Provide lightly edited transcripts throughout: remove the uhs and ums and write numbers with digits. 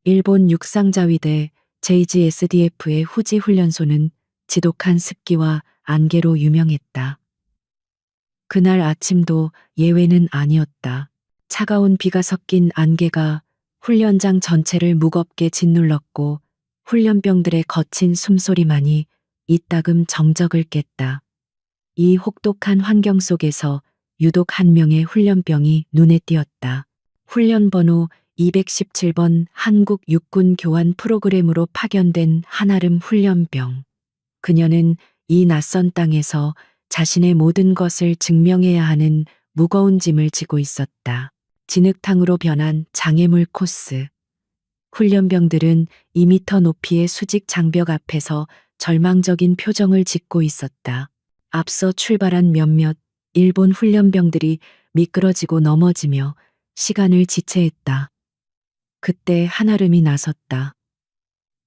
일본 육상자위대 JGSDF의 후지 훈련소는 지독한 습기와 안개로 유명했다. 그날 아침도 예외는 아니었다. 차가운 비가 섞인 안개가 훈련장 전체를 무겁게 짓눌렀고 훈련병들의 거친 숨소리만이 이따금 정적을 깼다. 이 혹독한 환경 속에서 유독 한 명의 훈련병이 눈에 띄었다. 훈련 번호 217번 한국 육군 교환 프로그램으로 파견된 한아름 훈련병. 그녀는 이 낯선 땅에서 자신의 모든 것을 증명해야 하는 무거운 짐을 지고 있었다. 진흙탕으로 변한 장애물 코스. 훈련병들은 2미터 높이의 수직 장벽 앞에서 절망적인 표정을 짓고 있었다. 앞서 출발한 몇몇 일본 훈련병들이 미끄러지고 넘어지며 시간을 지체했다. 그때 한아름이 나섰다.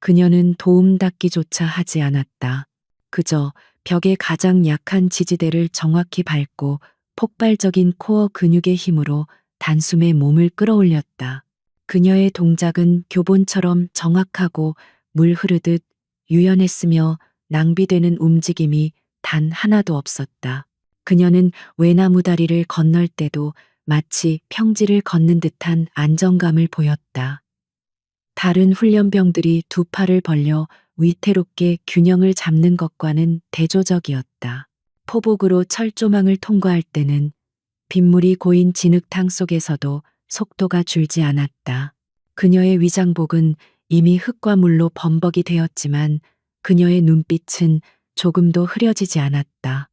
그녀는 도움닫기조차 하지 않았다. 그저 벽의 가장 약한 지지대를 정확히 밟고 폭발적인 코어 근육의 힘으로 단숨에 몸을 끌어올렸다. 그녀의 동작은 교본처럼 정확하고 물 흐르듯 유연했으며 낭비되는 움직임이 단 하나도 없었다. 그녀는 외나무 다리를 건널 때도 마치 평지를 걷는 듯한 안정감을 보였다. 다른 훈련병들이 두 팔을 벌려 위태롭게 균형을 잡는 것과는 대조적이었다. 포복으로 철조망을 통과할 때는 빗물이 고인 진흙탕 속에서도 속도가 줄지 않았다. 그녀의 위장복은 이미 흙과 물로 범벅이 되었지만 그녀의 눈빛은 조금도 흐려지지 않았다.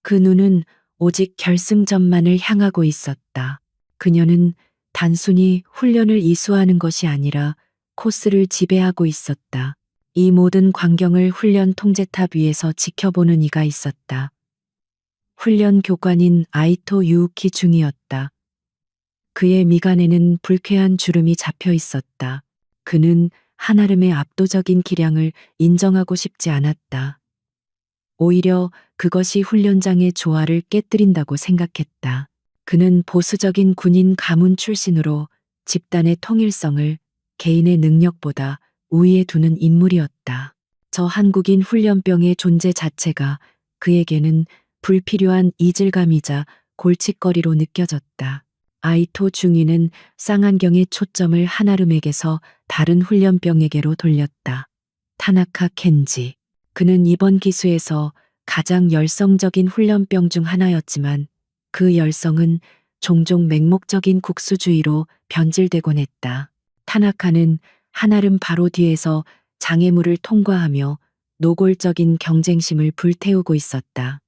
그 눈은 오직 결승점만을 향하고 있었다. 그녀는 단순히 훈련을 이수하는 것이 아니라 코스를 지배하고 있었다. 이 모든 광경을 훈련 통제탑 위에서 지켜보는 이가 있었다. 훈련 교관인 아이토 유우키 중이었다. 그의 미간에는 불쾌한 주름이 잡혀 있었다. 그는 한아름의 압도적인 기량을 인정하고 싶지 않았다. 오히려 그것이 훈련장의 조화를 깨뜨린다고 생각했다. 그는 보수적인 군인 가문 출신으로 집단의 통일성을 개인의 능력보다 우위에 두는 인물이었다. 저 한국인 훈련병의 존재 자체가 그에게는 불필요한 이질감이자 골칫거리로 느껴졌다. 아이토 중위는 쌍안경의 초점을 한아름에게서 다른 훈련병에게로 돌렸다. 타나카 켄지. 그는 이번 기수에서 가장 열성적인 훈련병 중 하나였지만 그 열성은 종종 맹목적인 국수주의로 변질되곤 했다. 타나카는 한아름 바로 뒤에서 장애물을 통과하며 노골적인 경쟁심을 불태우고 있었다.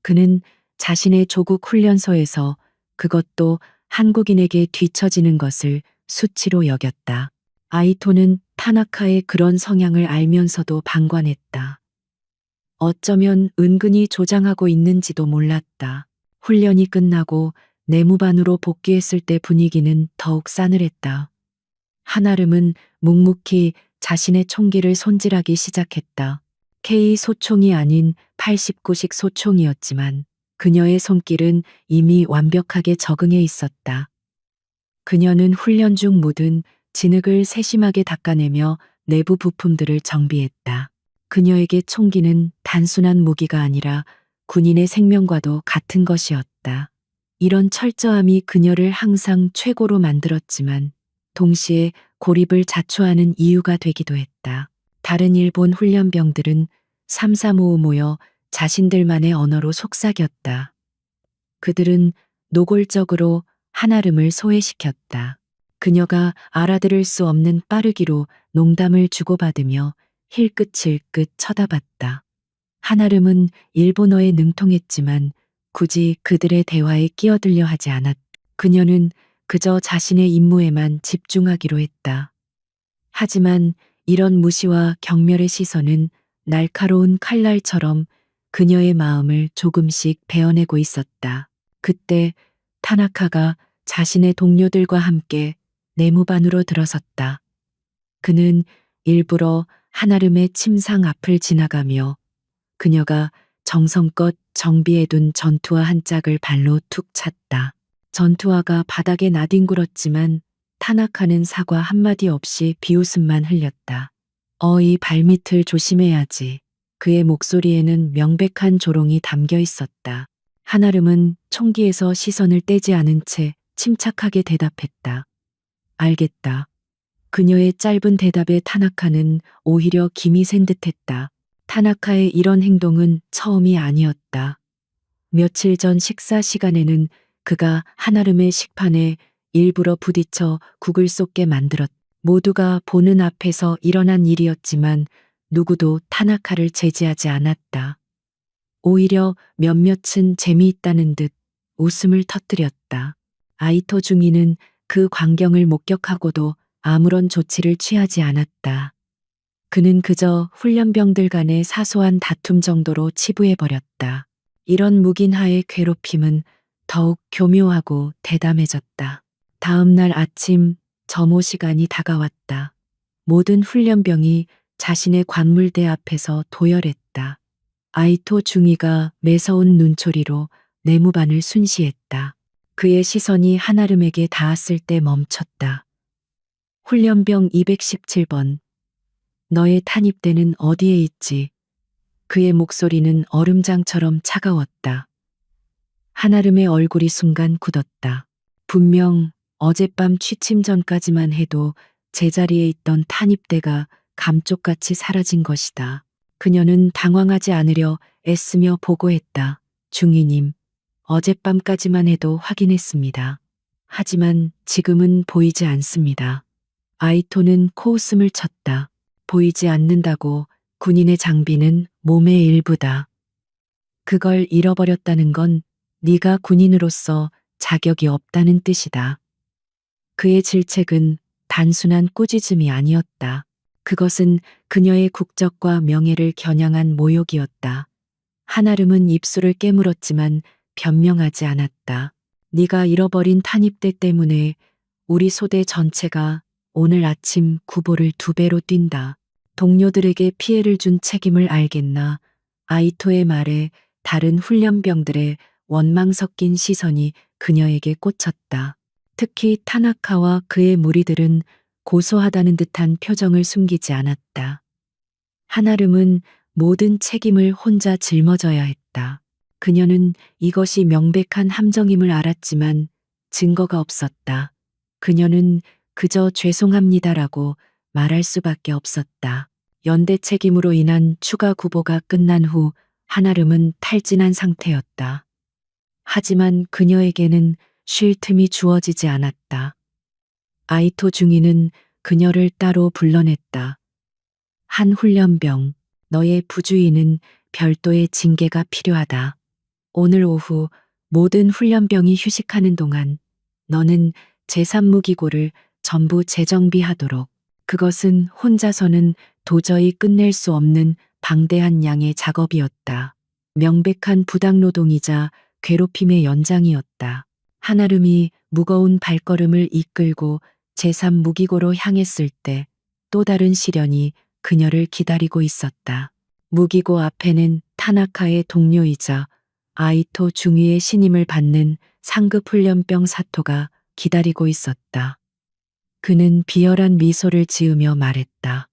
그는 자신의 조국 훈련소에서 그것도 한국인에게 뒤처지는 것을 수치로 여겼다. 아이토는 타나카의 그런 성향을 알면서도 방관했다. 어쩌면 은근히 조장하고 있는지도 몰랐다. 훈련이 끝나고 내무반으로 복귀했을 때 분위기는 더욱 싸늘했다. 한아름은 묵묵히 자신의 총기를 손질하기 시작했다. K 소총이 아닌 89식 소총이었지만 그녀의 손길은 이미 완벽하게 적응해 있었다. 그녀는 훈련 중 묻은 진흙을 세심하게 닦아내며 내부 부품들을 정비했다. 그녀에게 총기는 단순한 무기가 아니라 군인의 생명과도 같은 것이었다. 이런 철저함이 그녀를 항상 최고로 만들었지만 동시에 고립을 자초하는 이유가 되기도 했다. 다른 일본 훈련병들은 삼삼오오 모여 자신들만의 언어로 속삭였다. 그들은 노골적으로 한아름을 소외시켰다. 그녀가 알아들을 수 없는 빠르기로 농담을 주고받으며 힐끗힐끗 쳐다봤다. 한아름은 일본어에 능통했지만 굳이 그들의 대화에 끼어들려 하지 않았다. 그녀는 그저 자신의 임무에만 집중하기로 했다. 하지만 이런 무시와 경멸의 시선은 날카로운 칼날처럼 그녀의 마음을 조금씩 베어내고 있었다. 그때 타나카가 자신의 동료들과 함께 내무반으로 들어섰다. 그는 일부러 한아름의 침상 앞을 지나가며 그녀가 정성껏 정비해둔 전투화 한 짝을 발로 툭 찼다. 전투화가 바닥에 나뒹굴었지만 타나카는 사과 한마디 없이 비웃음만 흘렸다. 이 발밑을 조심해야지. 그의 목소리에는 명백한 조롱이 담겨 있었다. 한아름은 총기에서 시선을 떼지 않은 채 침착하게 대답했다. 알겠다. 그녀의 짧은 대답에 타나카는 오히려 김이 센 듯했다. 타나카의 이런 행동은 처음이 아니었다. 며칠 전 식사 시간에는 그가 한아름의 식판에 일부러 부딪혀 국을 쏟게 만들었다. 모두가 보는 앞에서 일어난 일이었지만 누구도 타나카를 제지하지 않았다. 오히려 몇몇은 재미있다는 듯 웃음을 터뜨렸다. 아이토 중이는 그 광경을 목격하고도 아무런 조치를 취하지 않았다. 그는 그저 훈련병들 간의 사소한 다툼 정도로 치부해버렸다. 이런 묵인하의 괴롭힘은 더욱 교묘하고 대담해졌다. 다음 날 아침 점호 시간이 다가왔다. 모든 훈련병이 자신의 관물대 앞에서 도열했다. 아이토 중이가 매서운 눈초리로 내무반을 순시했다. 그의 시선이 한아름에게 닿았을 때 멈췄다. 훈련병 217번. 너의 탄입대는 어디에 있지? 그의 목소리는 얼음장처럼 차가웠다. 한아름의 얼굴이 순간 굳었다. 분명 어젯밤 취침 전까지만 해도 제자리에 있던 탄입대가 감쪽같이 사라진 것이다. 그녀는 당황하지 않으려 애쓰며 보고했다. 중위님, 어젯밤까지만 해도 확인했습니다. 하지만 지금은 보이지 않습니다. 아이토는 코웃음을 쳤다. 보이지 않는다고 군인의 장비는 몸의 일부다. 그걸 잃어버렸다는 건 네가 군인으로서 자격이 없다는 뜻이다. 그의 질책은 단순한 꾸짖음이 아니었다. 그것은 그녀의 국적과 명예를 겨냥한 모욕이었다. 한아름은 입술을 깨물었지만 변명하지 않았다. 네가 잃어버린 탄입대 때문에 우리 소대 전체가 오늘 아침 구보를 2배로 뛴다. 동료들에게 피해를 준 책임을 알겠나. 아이토의 말에 다른 훈련병들의 원망 섞인 시선이 그녀에게 꽂혔다. 특히 타나카와 그의 무리들은 고소하다는 듯한 표정을 숨기지 않았다. 한아름은 모든 책임을 혼자 짊어져야 했다. 그녀는 이것이 명백한 함정임을 알았지만 증거가 없었다. 그녀는 그저 죄송합니다라고 말할 수밖에 없었다. 연대 책임으로 인한 추가 구보가 끝난 후 한아름은 탈진한 상태였다. 하지만 그녀에게는 쉴 틈이 주어지지 않았다. 아이토 중위는 그녀를 따로 불러냈다. 한 훈련병, 너의 부주의는 별도의 징계가 필요하다. 오늘 오후 모든 훈련병이 휴식하는 동안 너는 제3무기고를 전부 재정비하도록. 그것은 혼자서는 도저히 끝낼 수 없는 방대한 양의 작업이었다. 명백한 부당노동이자 괴롭힘의 연장이었다. 한아름이 무거운 발걸음을 이끌고 제3무기고로 향했을 때 또 다른 시련이 그녀를 기다리고 있었다. 무기고 앞에는 타나카의 동료이자 아이토 중위의 신임을 받는 상급 훈련병 사토가 기다리고 있었다. 그는 비열한 미소를 지으며 말했다.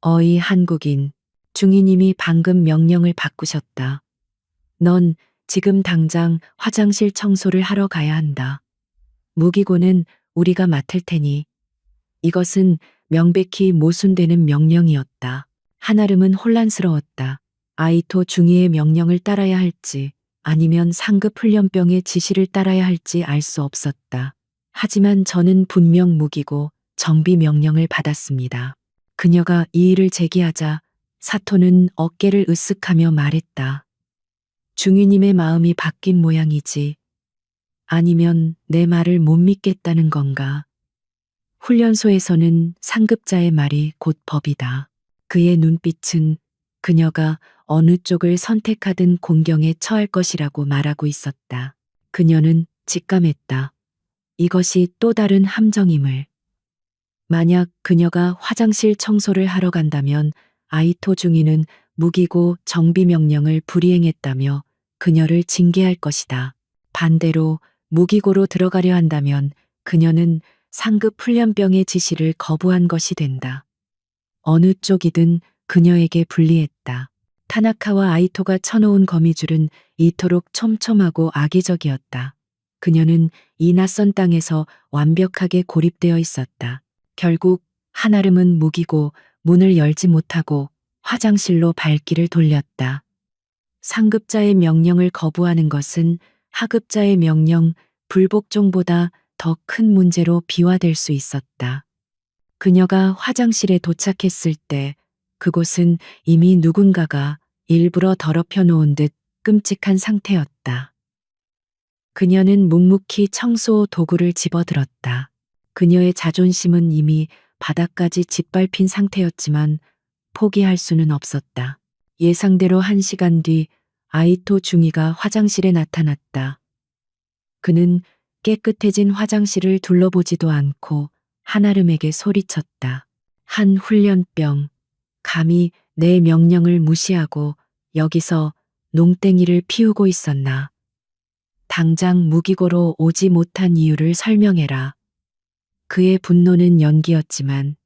어이 한국인, 중위님이 방금 명령을 바꾸셨다. 넌 지금 당장 화장실 청소를 하러 가야 한다. 무기고는 우리가 맡을 테니. 이것은 명백히 모순되는 명령이었다. 한아름은 혼란스러웠다. 아이토 중위의 명령을 따라야 할지 아니면 상급 훈련병의 지시를 따라야 할지 알 수 없었다. 하지만 저는 분명 무기고 정비 명령을 받았습니다. 그녀가 이 일을 제기하자 사토는 어깨를 으쓱하며 말했다. 중위님의 마음이 바뀐 모양이지. 아니면 내 말을 못 믿겠다는 건가? 훈련소에서는 상급자의 말이 곧 법이다. 그의 눈빛은 그녀가 어느 쪽을 선택하든 공경에 처할 것이라고 말하고 있었다. 그녀는 직감했다. 이것이 또 다른 함정임을. 만약 그녀가 화장실 청소를 하러 간다면 아이토 중위는 무기고 정비 명령을 불이행했다며 그녀를 징계할 것이다. 반대로 무기고로 들어가려 한다면 그녀는 상급 훈련병의 지시를 거부한 것이 된다. 어느 쪽이든 그녀에게 불리했다. 타나카와 아이토가 쳐놓은 거미줄은 이토록 촘촘하고 악의적이었다. 그녀는 이 낯선 땅에서 완벽하게 고립되어 있었다. 결국 한아름은 무기고 문을 열지 못하고 화장실로 발길을 돌렸다. 상급자의 명령을 거부하는 것은 하급자의 명령, 불복종보다 더 큰 문제로 비화될 수 있었다. 그녀가 화장실에 도착했을 때 그곳은 이미 누군가가 일부러 더럽혀 놓은 듯 끔찍한 상태였다. 그녀는 묵묵히 청소 도구를 집어들었다. 그녀의 자존심은 이미 바닥까지 짓밟힌 상태였지만 포기할 수는 없었다. 예상대로 1시간 뒤 아이토 중이가 화장실에 나타났다. 그는 깨끗해진 화장실을 둘러보지도 않고 한아름에게 소리쳤다. 한 훈련병, 감히 내 명령을 무시하고 여기서 농땡이를 피우고 있었나. 당장 무기고로 오지 못한 이유를 설명해라. 그의 분노는 연기였지만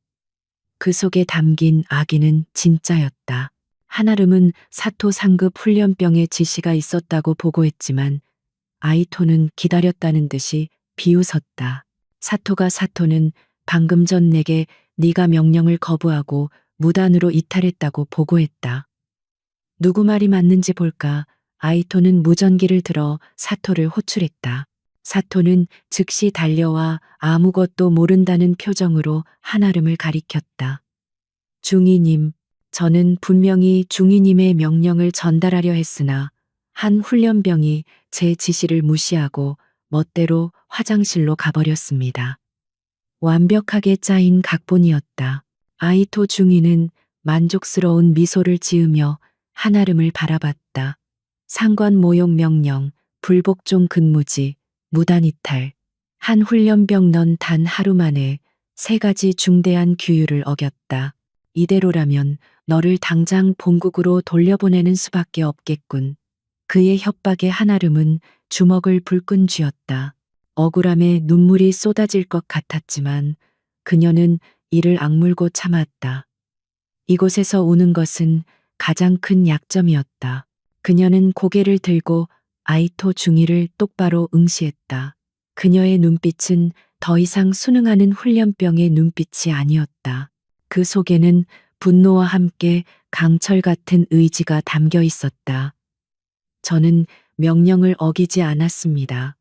그 속에 담긴 악의는 진짜였다. 한아름은 사토 상급 훈련병의 지시가 있었다고 보고했지만 아이토는 기다렸다는 듯이 비웃었다. 사토는 방금 전 내게 네가 명령을 거부하고 무단으로 이탈했다고 보고했다. 누구 말이 맞는지 볼까? 아이토는 무전기를 들어 사토를 호출했다. 사토는 즉시 달려와 아무것도 모른다는 표정으로 한아름을 가리켰다. 중이님, 저는 분명히 중이님의 명령을 전달하려 했으나 한 훈련병이 제 지시를 무시하고 멋대로 화장실로 가버렸습니다. 완벽하게 짜인 각본이었다. 아이토 중이는 만족스러운 미소를 지으며 한아름을 바라봤다. 상관 모욕 명령, 불복종 근무지, 무단 이탈. 한 훈련병 넌 단 하루 만에 3가지 중대한 규율을 어겼다. 이대로라면 너를 당장 본국으로 돌려보내는 수밖에 없겠군. 그의 협박에 한아름은 주먹을 불끈 쥐었다. 억울함에 눈물이 쏟아질 것 같았지만 그녀는 이를 악물고 참았다. 이곳에서 우는 것은 가장 큰 약점이었다. 그녀는 고개를 들고 아이토 중이를 똑바로 응시했다. 그녀의 눈빛은 더 이상 순응하는 훈련병의 눈빛이 아니었다. 그 속에는 분노와 함께 강철 같은 의지가 담겨 있었다. 저는 명령을 어기지 않았습니다.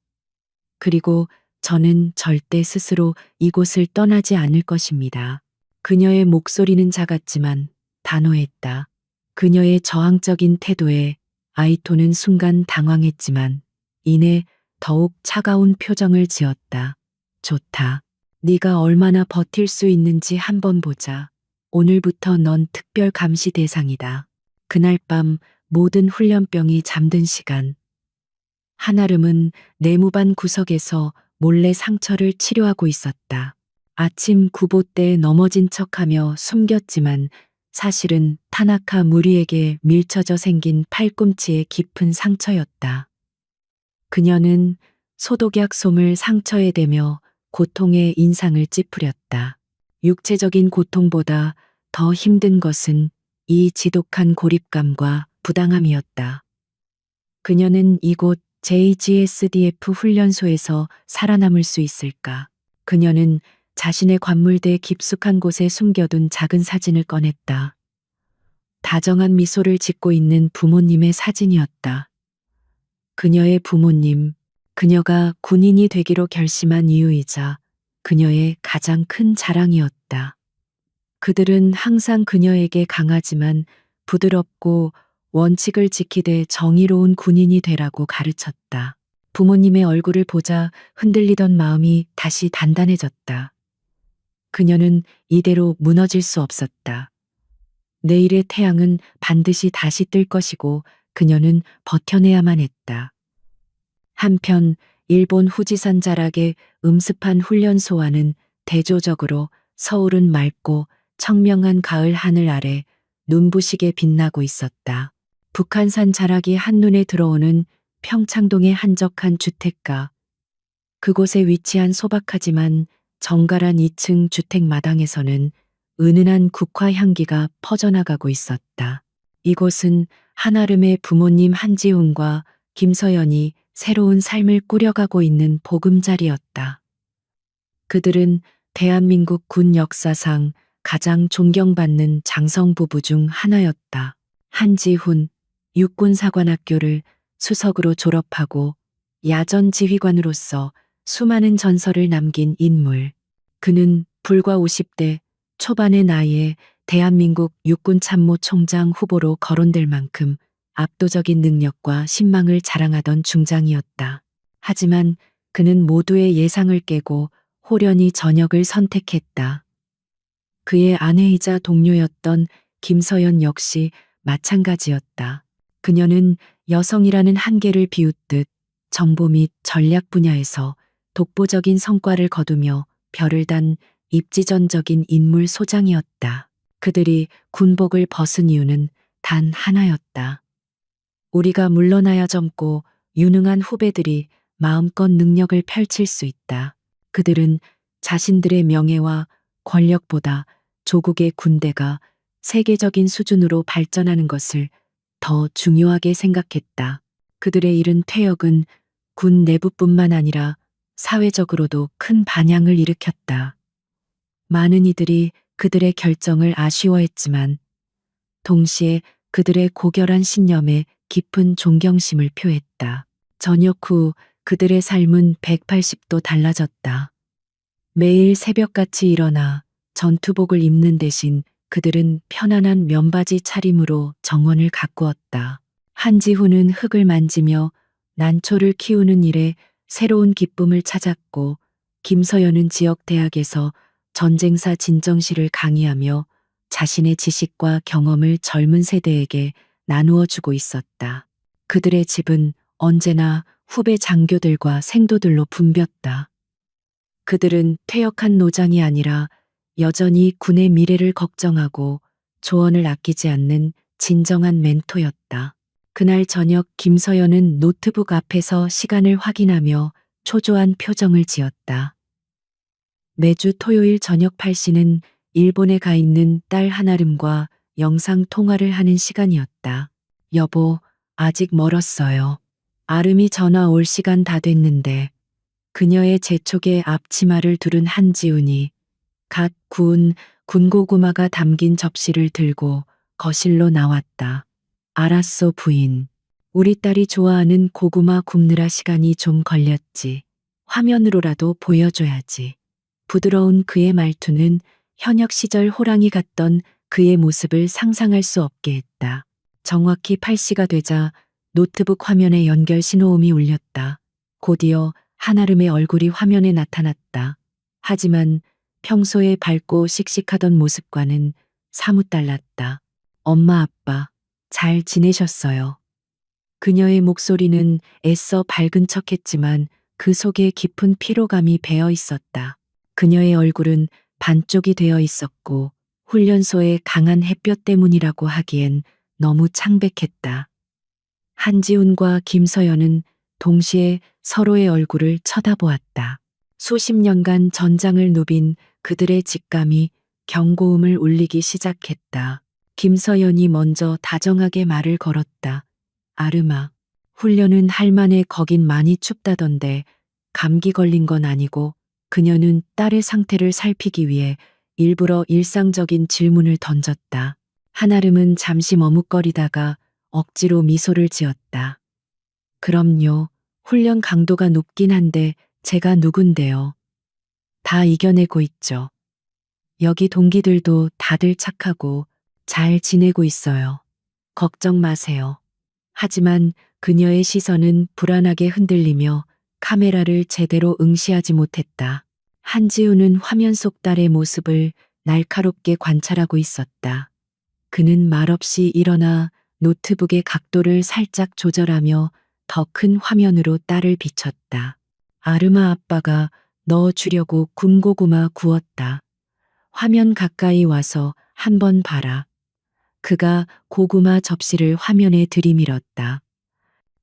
그리고 저는 절대 스스로 이곳을 떠나지 않을 것입니다. 그녀의 목소리는 작았지만 단호했다. 그녀의 저항적인 태도에 아이토는 순간 당황했지만 이내 더욱 차가운 표정을 지었다. 좋다. 네가 얼마나 버틸 수 있는지 한번 보자. 오늘부터 넌 특별 감시 대상이다. 그날 밤 모든 훈련병이 잠든 시간. 한아름은 내무반 구석에서 몰래 상처를 치료하고 있었다. 아침 구보 때 넘어진 척하며 숨겼지만 사실은 타나카 무리에게 밀쳐져 생긴 팔꿈치에 깊은 상처였다. 그녀는 소독약 솜을 상처에 대며 고통의 인상을 찌푸렸다. 육체적인 고통보다 더 힘든 것은 이 지독한 고립감과 부당함이었다. 그녀는 이곳 JGSDF 훈련소에서 살아남을 수 있을까? 그녀는 자신의 관물대 깊숙한 곳에 숨겨둔 작은 사진을 꺼냈다. 다정한 미소를 짓고 있는 부모님의 사진이었다. 그녀의 부모님, 그녀가 군인이 되기로 결심한 이유이자 그녀의 가장 큰 자랑이었다. 그들은 항상 그녀에게 강하지만 부드럽고 원칙을 지키되 정의로운 군인이 되라고 가르쳤다. 부모님의 얼굴을 보자 흔들리던 마음이 다시 단단해졌다. 그녀는 이대로 무너질 수 없었다. 내일의 태양은 반드시 다시 뜰 것이고 그녀는 버텨내야만 했다. 한편 일본 후지산 자락의 음습한 훈련소와는 대조적으로 서울은 맑고 청명한 가을 하늘 아래 눈부시게 빛나고 있었다. 북한산 자락이 한눈에 들어오는 평창동의 한적한 주택가. 그곳에 위치한 소박하지만 정갈한 2층 주택 마당에서는 은은한 국화 향기가 퍼져나가고 있었다. 이곳은 한아름의 부모님 한지훈과 김서연이 새로운 삶을 꾸려가고 있는 보금자리였다. 그들은 대한민국 군 역사상 가장 존경받는 장성 부부 중 하나였다. 한지훈, 육군사관학교를 수석으로 졸업하고 야전 지휘관으로서 수많은 전설을 남긴 인물. 그는 불과 50대 초반의 나이에 대한민국 육군참모총장 후보로 거론될 만큼 압도적인 능력과 신망을 자랑하던 중장이었다. 하지만 그는 모두의 예상을 깨고 호련히 전역을 선택했다. 그의 아내이자 동료였던 김서연 역시 마찬가지였다. 그녀는 여성이라는 한계를 비웃듯 정보 및 전략 분야에서 독보적인 성과를 거두며 별을 단 입지전적인 인물 소장이었다. 그들이 군복을 벗은 이유는 단 하나였다. 우리가 물러나야 젊고 유능한 후배들이 마음껏 능력을 펼칠 수 있다. 그들은 자신들의 명예와 권력보다 조국의 군대가 세계적인 수준으로 발전하는 것을 더 중요하게 생각했다. 그들의 이른 퇴역은 군 내부뿐만 아니라 사회적으로도 큰 반향을 일으켰다. 많은 이들이 그들의 결정을 아쉬워했지만 동시에 그들의 고결한 신념에 깊은 존경심을 표했다. 전역 후 그들의 삶은 180도 달라졌다. 매일 새벽같이 일어나 전투복을 입는 대신 그들은 편안한 면바지 차림으로 정원을 가꾸었다. 한지훈은 흙을 만지며 난초를 키우는 일에 새로운 기쁨을 찾았고, 김서연은 지역 대학에서 전쟁사 진정시를 강의하며 자신의 지식과 경험을 젊은 세대에게 나누어 주고 있었다. 그들의 집은 언제나 후배 장교들과 생도들로 붐볐다. 그들은 퇴역한 노장이 아니라 여전히 군의 미래를 걱정하고 조언을 아끼지 않는 진정한 멘토였다. 그날 저녁 김서연은 노트북 앞에서 시간을 확인하며 초조한 표정을 지었다. 매주 토요일 저녁 8시는 일본에 가 있는 딸 한아름과 영상 통화를 하는 시간이었다. 여보, 아직 멀었어요. 아름이 전화 올 시간 다 됐는데. 그녀의 재촉에 앞치마를 두른 한지훈이 갓 구운 군고구마가 담긴 접시를 들고 거실로 나왔다. 알았어, 부인. 우리 딸이 좋아하는 고구마 굽느라 시간이 좀 걸렸지. 화면으로라도 보여줘야지. 부드러운 그의 말투는 현역 시절 호랑이 같던 그의 모습을 상상할 수 없게 했다. 정확히 8시가 되자 노트북 화면에 연결 신호음이 울렸다. 곧이어 한아름의 얼굴이 화면에 나타났다. 하지만 평소에 밝고 씩씩하던 모습과는 사뭇 달랐다. 엄마, 아빠, 잘 지내셨어요? 그녀의 목소리는 애써 밝은 척했지만 그 속에 깊은 피로감이 배어 있었다. 그녀의 얼굴은 반쪽이 되어 있었고 훈련소의 강한 햇볕 때문이라고 하기엔 너무 창백했다. 한지훈과 김서연은 동시에 서로의 얼굴을 쳐다보았다. 수십 년간 전장을 누빈 그들의 직감이 경고음을 울리기 시작했다. 김서연이 먼저 다정하게 말을 걸었다. 아름아, 훈련은 할만해. 거긴 많이 춥다던데 감기 걸린 건 아니고. 그녀는 딸의 상태를 살피기 위해 일부러 일상적인 질문을 던졌다. 한아름은 잠시 머뭇거리다가 억지로 미소를 지었다. 그럼요. 훈련 강도가 높긴 한데 제가 누군데요. 다 이겨내고 있죠. 여기 동기들도 다들 착하고 잘 지내고 있어요. 걱정 마세요. 하지만 그녀의 시선은 불안하게 흔들리며 카메라를 제대로 응시하지 못했다. 한지훈은 화면 속 딸의 모습을 날카롭게 관찰하고 있었다. 그는 말없이 일어나 노트북의 각도를 살짝 조절하며 더 큰 화면으로 딸을 비췄다. 아름아, 아빠가 넣어주려고 군고구마 구웠다. 화면 가까이 와서 한번 봐라. 그가 고구마 접시를 화면에 들이밀었다.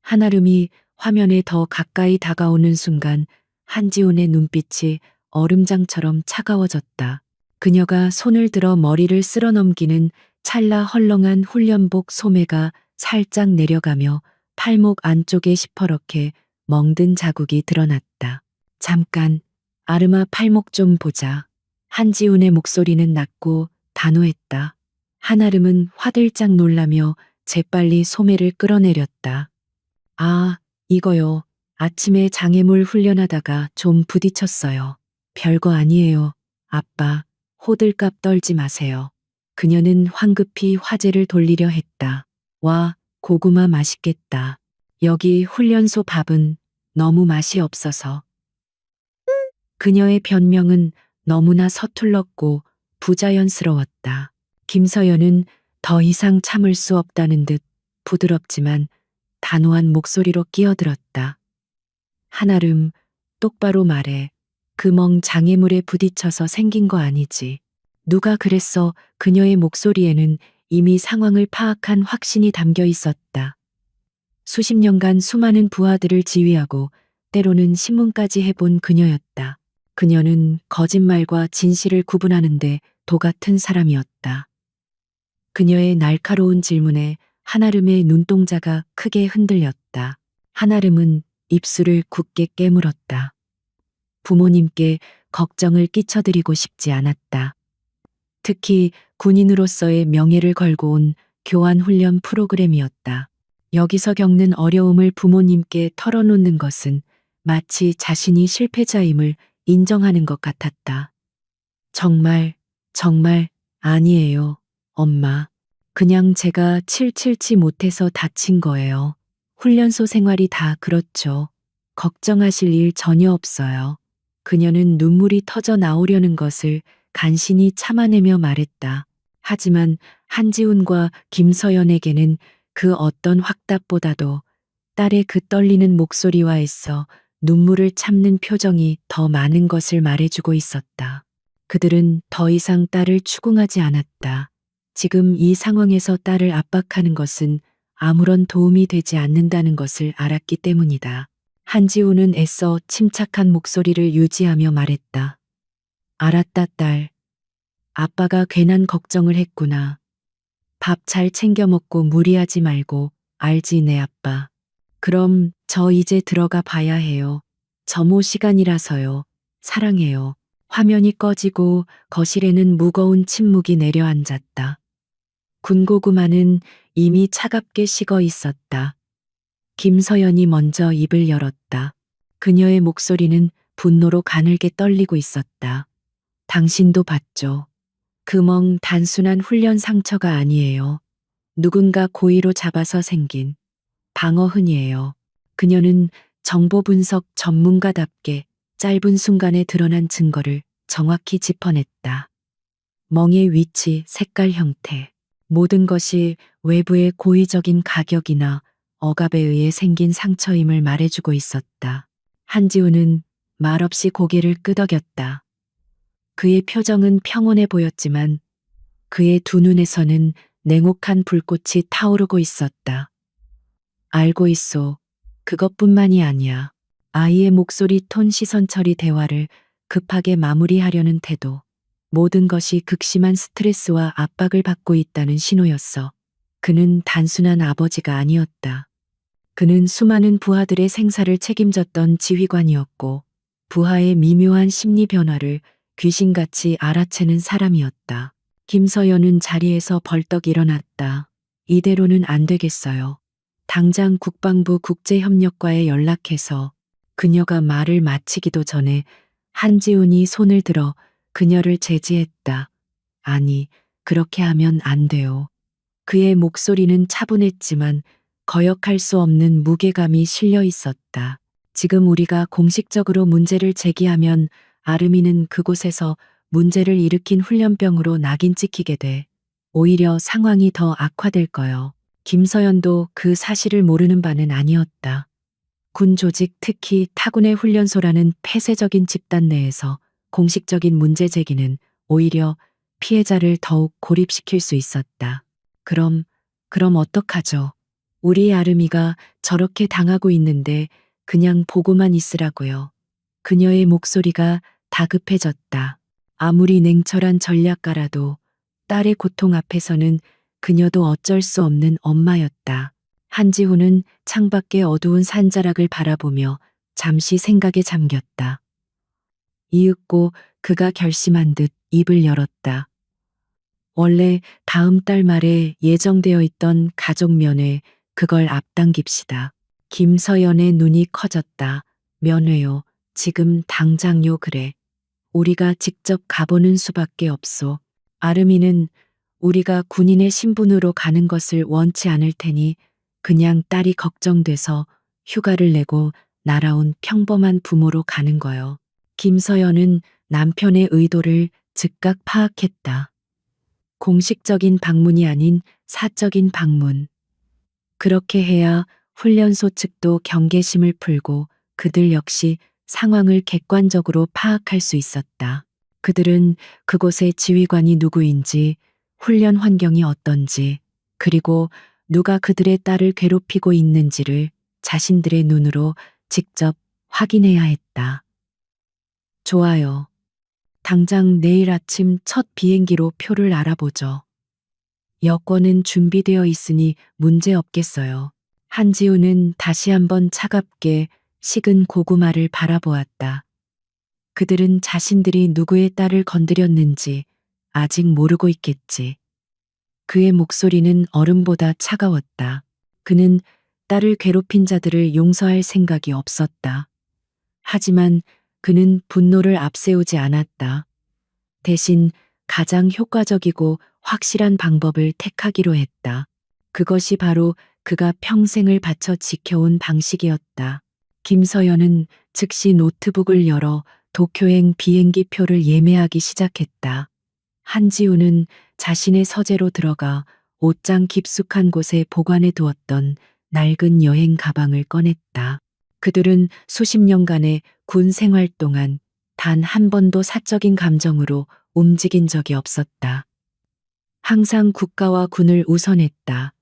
한아름이 화면에 더 가까이 다가오는 순간 한지훈의 눈빛이 얼음장처럼 차가워졌다. 그녀가 손을 들어 머리를 쓸어 넘기는 찰나 헐렁한 훈련복 소매가 살짝 내려가며 팔목 안쪽에 시퍼렇게 멍든 자국이 드러났다. 잠깐, 아르마 팔목 좀 보자. 한지훈의 목소리는 낮고 단호했다. 한아름은 화들짝 놀라며 재빨리 소매를 끌어내렸다. 아, 이거요. 아침에 장애물 훈련하다가 좀 부딪혔어요. 별거 아니에요. 아빠, 호들갑 떨지 마세요. 그녀는 황급히 화제를 돌리려 했다. 와, 고구마 맛있겠다. 여기 훈련소 밥은 너무 맛이 없어서. 그녀의 변명은 너무나 서툴렀고 부자연스러웠다. 김서연은 더 이상 참을 수 없다는 듯 부드럽지만 단호한 목소리로 끼어들었다. 한아름, 똑바로 말해. 그 멍 장애물에 부딪혀서 생긴 거 아니지. 누가 그랬어. 그녀의 목소리에는 이미 상황을 파악한 확신이 담겨 있었다. 수십 년간 수많은 부하들을 지휘하고 때로는 신문까지 해본 그녀였다. 그녀는 거짓말과 진실을 구분하는데 도 같은 사람이었다. 그녀의 날카로운 질문에 한아름의 눈동자가 크게 흔들렸다. 한아름은 입술을 굳게 깨물었다. 부모님께 걱정을 끼쳐드리고 싶지 않았다. 특히 군인으로서의 명예를 걸고 온 교환훈련 프로그램이었다. 여기서 겪는 어려움을 부모님께 털어놓는 것은 마치 자신이 실패자임을 인정하는 것 같았다. 정말 아니에요, 엄마. 그냥 제가 칠칠치 못해서 다친 거예요. 훈련소 생활이 다 그렇죠. 걱정하실 일 전혀 없어요. 그녀는 눈물이 터져 나오려는 것을 간신히 참아내며 말했다. 하지만 한지훈과 김서연에게는 그 어떤 확답보다도 딸의 그 떨리는 목소리와 애써 눈물을 참는 표정이 더 많은 것을 말해주고 있었다. 그들은 더 이상 딸을 추궁하지 않았다. 지금 이 상황에서 딸을 압박하는 것은 아무런 도움이 되지 않는다는 것을 알았기 때문이다. 한지훈은 애써 침착한 목소리를 유지하며 말했다. 알았다, 딸. 아빠가 괜한 걱정을 했구나. 밥 잘 챙겨 먹고 무리하지 말고. 알지, 내 아빠. 그럼 저 이제 들어가 봐야 해요. 점호 시간이라서요. 사랑해요. 화면이 꺼지고 거실에는 무거운 침묵이 내려앉았다. 군고구마는 이미 차갑게 식어 있었다. 김서연이 먼저 입을 열었다. 그녀의 목소리는 분노로 가늘게 떨리고 있었다. 당신도 봤죠. 그 멍 단순한 훈련 상처가 아니에요. 누군가 고의로 잡아서 생긴 방어흔이에요. 그녀는 정보 분석 전문가답게 짧은 순간에 드러난 증거를 정확히 짚어냈다. 멍의 위치, 색깔, 형태. 모든 것이 외부의 고의적인 가격이나 억압에 의해 생긴 상처임을 말해주고 있었다. 한지훈은 말없이 고개를 끄덕였다. 그의 표정은 평온해 보였지만 그의 두 눈에서는 냉혹한 불꽃이 타오르고 있었다. 알고 있소. 그것뿐만이 아니야. 아이의 목소리 톤 시선 처리 대화를 급하게 마무리하려는 태도. 모든 것이 극심한 스트레스와 압박을 받고 있다는 신호였어. 그는 단순한 아버지가 아니었다. 그는 수많은 부하들의 생사를 책임졌던 지휘관이었고 부하의 미묘한 심리 변화를 귀신같이 알아채는 사람이었다. 김서연은 자리에서 벌떡 일어났다. 이대로는 안 되겠어요. 당장 국방부 국제협력과에 연락해서 그녀가 말을 마치기도 전에 한지훈이 손을 들어 그녀를 제지했다. 아니, 그렇게 하면 안 돼요. 그의 목소리는 차분했지만 거역할 수 없는 무게감이 실려 있었다. 지금 우리가 공식적으로 문제를 제기하면 아름이는 그곳에서 문제를 일으킨 훈련병으로 낙인 찍히게 돼. 오히려 상황이 더 악화될 거요. 김서연도 그 사실을 모르는 바는 아니었다. 군 조직, 특히 타군의 훈련소라는 폐쇄적인 집단 내에서 공식적인 문제 제기는 오히려 피해자를 더욱 고립시킬 수 있었다. 그럼 어떡하죠? 우리 아름이가 저렇게 당하고 있는데 그냥 보고만 있으라고요. 그녀의 목소리가 다급해졌다. 아무리 냉철한 전략가라도 딸의 고통 앞에서는 그녀도 어쩔 수 없는 엄마였다. 한지훈은 창밖의 어두운 산자락을 바라보며 잠시 생각에 잠겼다. 이윽고 그가 결심한 듯 입을 열었다. 원래 다음 달 말에 예정되어 있던 가족면회, 그걸 앞당깁시다. 김서연의 눈이 커졌다. 면회요. 지금 당장요. 그래. 우리가 직접 가보는 수밖에 없소. 아름이는 우리가 군인의 신분으로 가는 것을 원치 않을 테니 그냥 딸이 걱정돼서 휴가를 내고 날아온 평범한 부모로 가는 거요. 김서연은 남편의 의도를 즉각 파악했다. 공식적인 방문이 아닌 사적인 방문. 그렇게 해야 훈련소 측도 경계심을 풀고 그들 역시 상황을 객관적으로 파악할 수 있었다. 그들은 그곳의 지휘관이 누구인지, 훈련 환경이 어떤지, 그리고 누가 그들의 딸을 괴롭히고 있는지를 자신들의 눈으로 직접 확인해야 했다. 좋아요. 당장 내일 아침 첫 비행기로 표를 알아보죠. 여권은 준비되어 있으니 문제 없겠어요. 한지우는 다시 한번 차갑게 식은 고구마를 바라보았다. 그들은 자신들이 누구의 딸을 건드렸는지 아직 모르고 있겠지. 그의 목소리는 얼음보다 차가웠다. 그는 딸을 괴롭힌 자들을 용서할 생각이 없었다. 하지만 그는 분노를 앞세우지 않았다. 대신 가장 효과적이고 확실한 방법을 택하기로 했다. 그것이 바로 그가 평생을 바쳐 지켜온 방식이었다. 김서연은 즉시 노트북을 열어 도쿄행 비행기 표를 예매하기 시작했다. 한지우는 자신의 서재로 들어가 옷장 깊숙한 곳에 보관해 두었던 낡은 여행 가방을 꺼냈다. 그들은 수십 년간의 군 생활 동안 단 한 번도 사적인 감정으로 움직인 적이 없었다. 항상 국가와 군을 우선했다.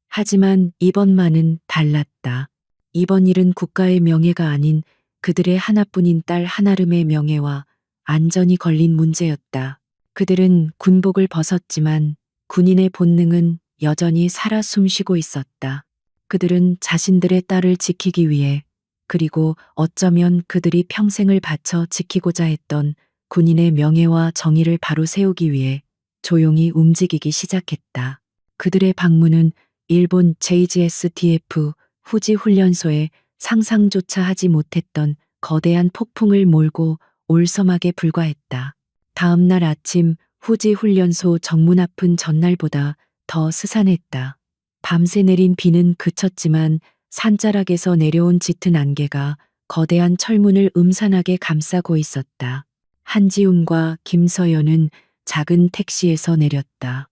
하지만 이번만은 달랐다. 이번 일은 국가의 명예가 아닌 그들의 하나뿐인 딸 한아름의 명예와 안전이 걸린 문제였다. 그들은 군복을 벗었지만 군인의 본능은 여전히 살아 숨쉬고 있었다. 그들은 자신들의 딸을 지키기 위해, 그리고 어쩌면 그들이 평생을 바쳐 지키고자 했던 군인의 명예와 정의를 바로 세우기 위해 조용히 움직이기 시작했다. 그들의 방문은 일본 JGSDF 후지 훈련소에 상상조차 하지 못했던 거대한 폭풍을 몰고 올 섬하게 불과했다. 다음 날 아침 후지 훈련소 정문 앞은 전날보다 더 스산했다. 밤새 내린 비는 그쳤지만 산자락에서 내려온 짙은 안개가 거대한 철문을 음산하게 감싸고 있었다. 한지훈과 김서연은 작은 택시에서 내렸다.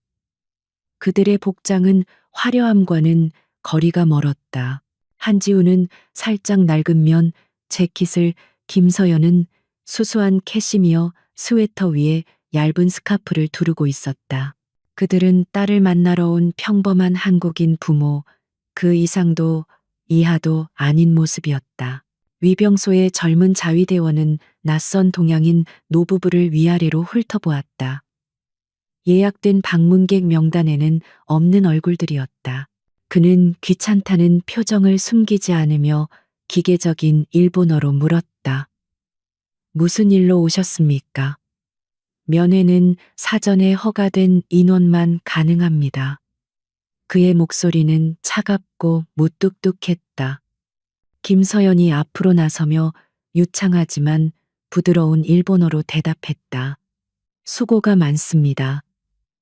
그들의 복장은 화려함과는 거리가 멀었다. 한지훈은 살짝 낡은 면 재킷을, 김서연은 수수한 캐시미어 스웨터 위에 얇은 스카프를 두르고 있었다. 그들은 딸을 만나러 온 평범한 한국인 부모, 그 이상도 이하도 아닌 모습이었다. 위병소의 젊은 자위대원은 낯선 동양인 노부부를 위아래로 훑어보았다. 예약된 방문객 명단에는 없는 얼굴들이었다. 그는 귀찮다는 표정을 숨기지 않으며 기계적인 일본어로 물었다. 무슨 일로 오셨습니까? 면회는 사전에 허가된 인원만 가능합니다. 그의 목소리는 차갑고 무뚝뚝했다. 김서연이 앞으로 나서며 유창하지만 부드러운 일본어로 대답했다. 수고가 많습니다.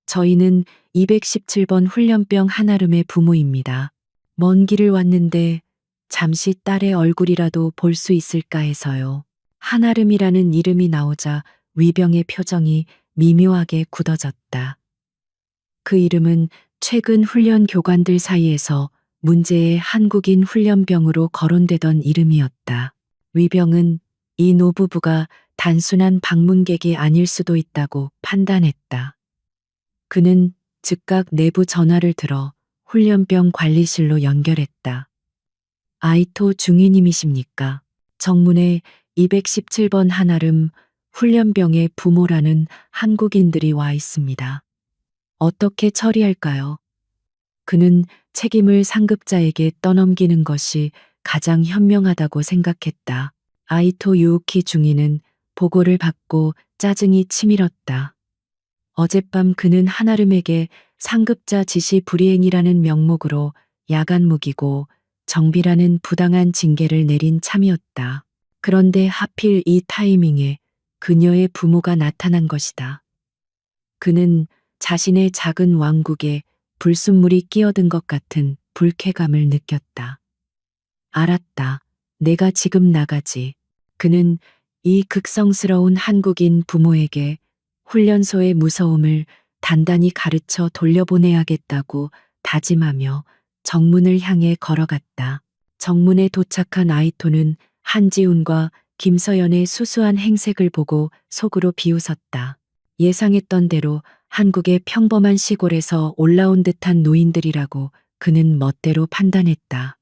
저희는 217번 훈련병 한아름의 부모입니다. 먼 길을 왔는데 잠시 딸의 얼굴이라도 볼 수 있을까 해서요. 한아름이라는 이름이 나오자 위병의 표정이 미묘하게 굳어졌다. 그 이름은 최근 훈련 교관들 사이에서 문제의 한국인 훈련병으로 거론되던 이름이었다. 위병은 이 노부부가 단순한 방문객이 아닐 수도 있다고 판단했다. 그는 즉각 내부 전화를 들어 훈련병 관리실로 연결했다. 아이토 중위님이십니까? 정문에 217번 한아름 훈련병의 부모라는 한국인들이 와 있습니다. 어떻게 처리할까요? 그는 책임을 상급자에게 떠넘기는 것이 가장 현명하다고 생각했다. 아이토 유우키 중위는 보고를 받고 짜증이 치밀었다. 어젯밤 그는 한아름에게 상급자 지시 불이행이라는 명목으로 야간 무기고 정비라는 부당한 징계를 내린 참이었다. 그런데 하필 이 타이밍에 그녀의 부모가 나타난 것이다. 그는 자신의 작은 왕국에 불순물이 끼어든 것 같은 불쾌감을 느꼈다. 알았다. 내가 지금 나가지. 그는 이 극성스러운 한국인 부모에게 훈련소의 무서움을 단단히 가르쳐 돌려보내야겠다고 다짐하며 정문을 향해 걸어갔다. 정문에 도착한 아이토는 한지훈과 김서연의 수수한 행색을 보고 속으로 비웃었다. 예상했던 대로 한국의 평범한 시골에서 올라온 듯한 노인들이라고 그는 멋대로 판단했다.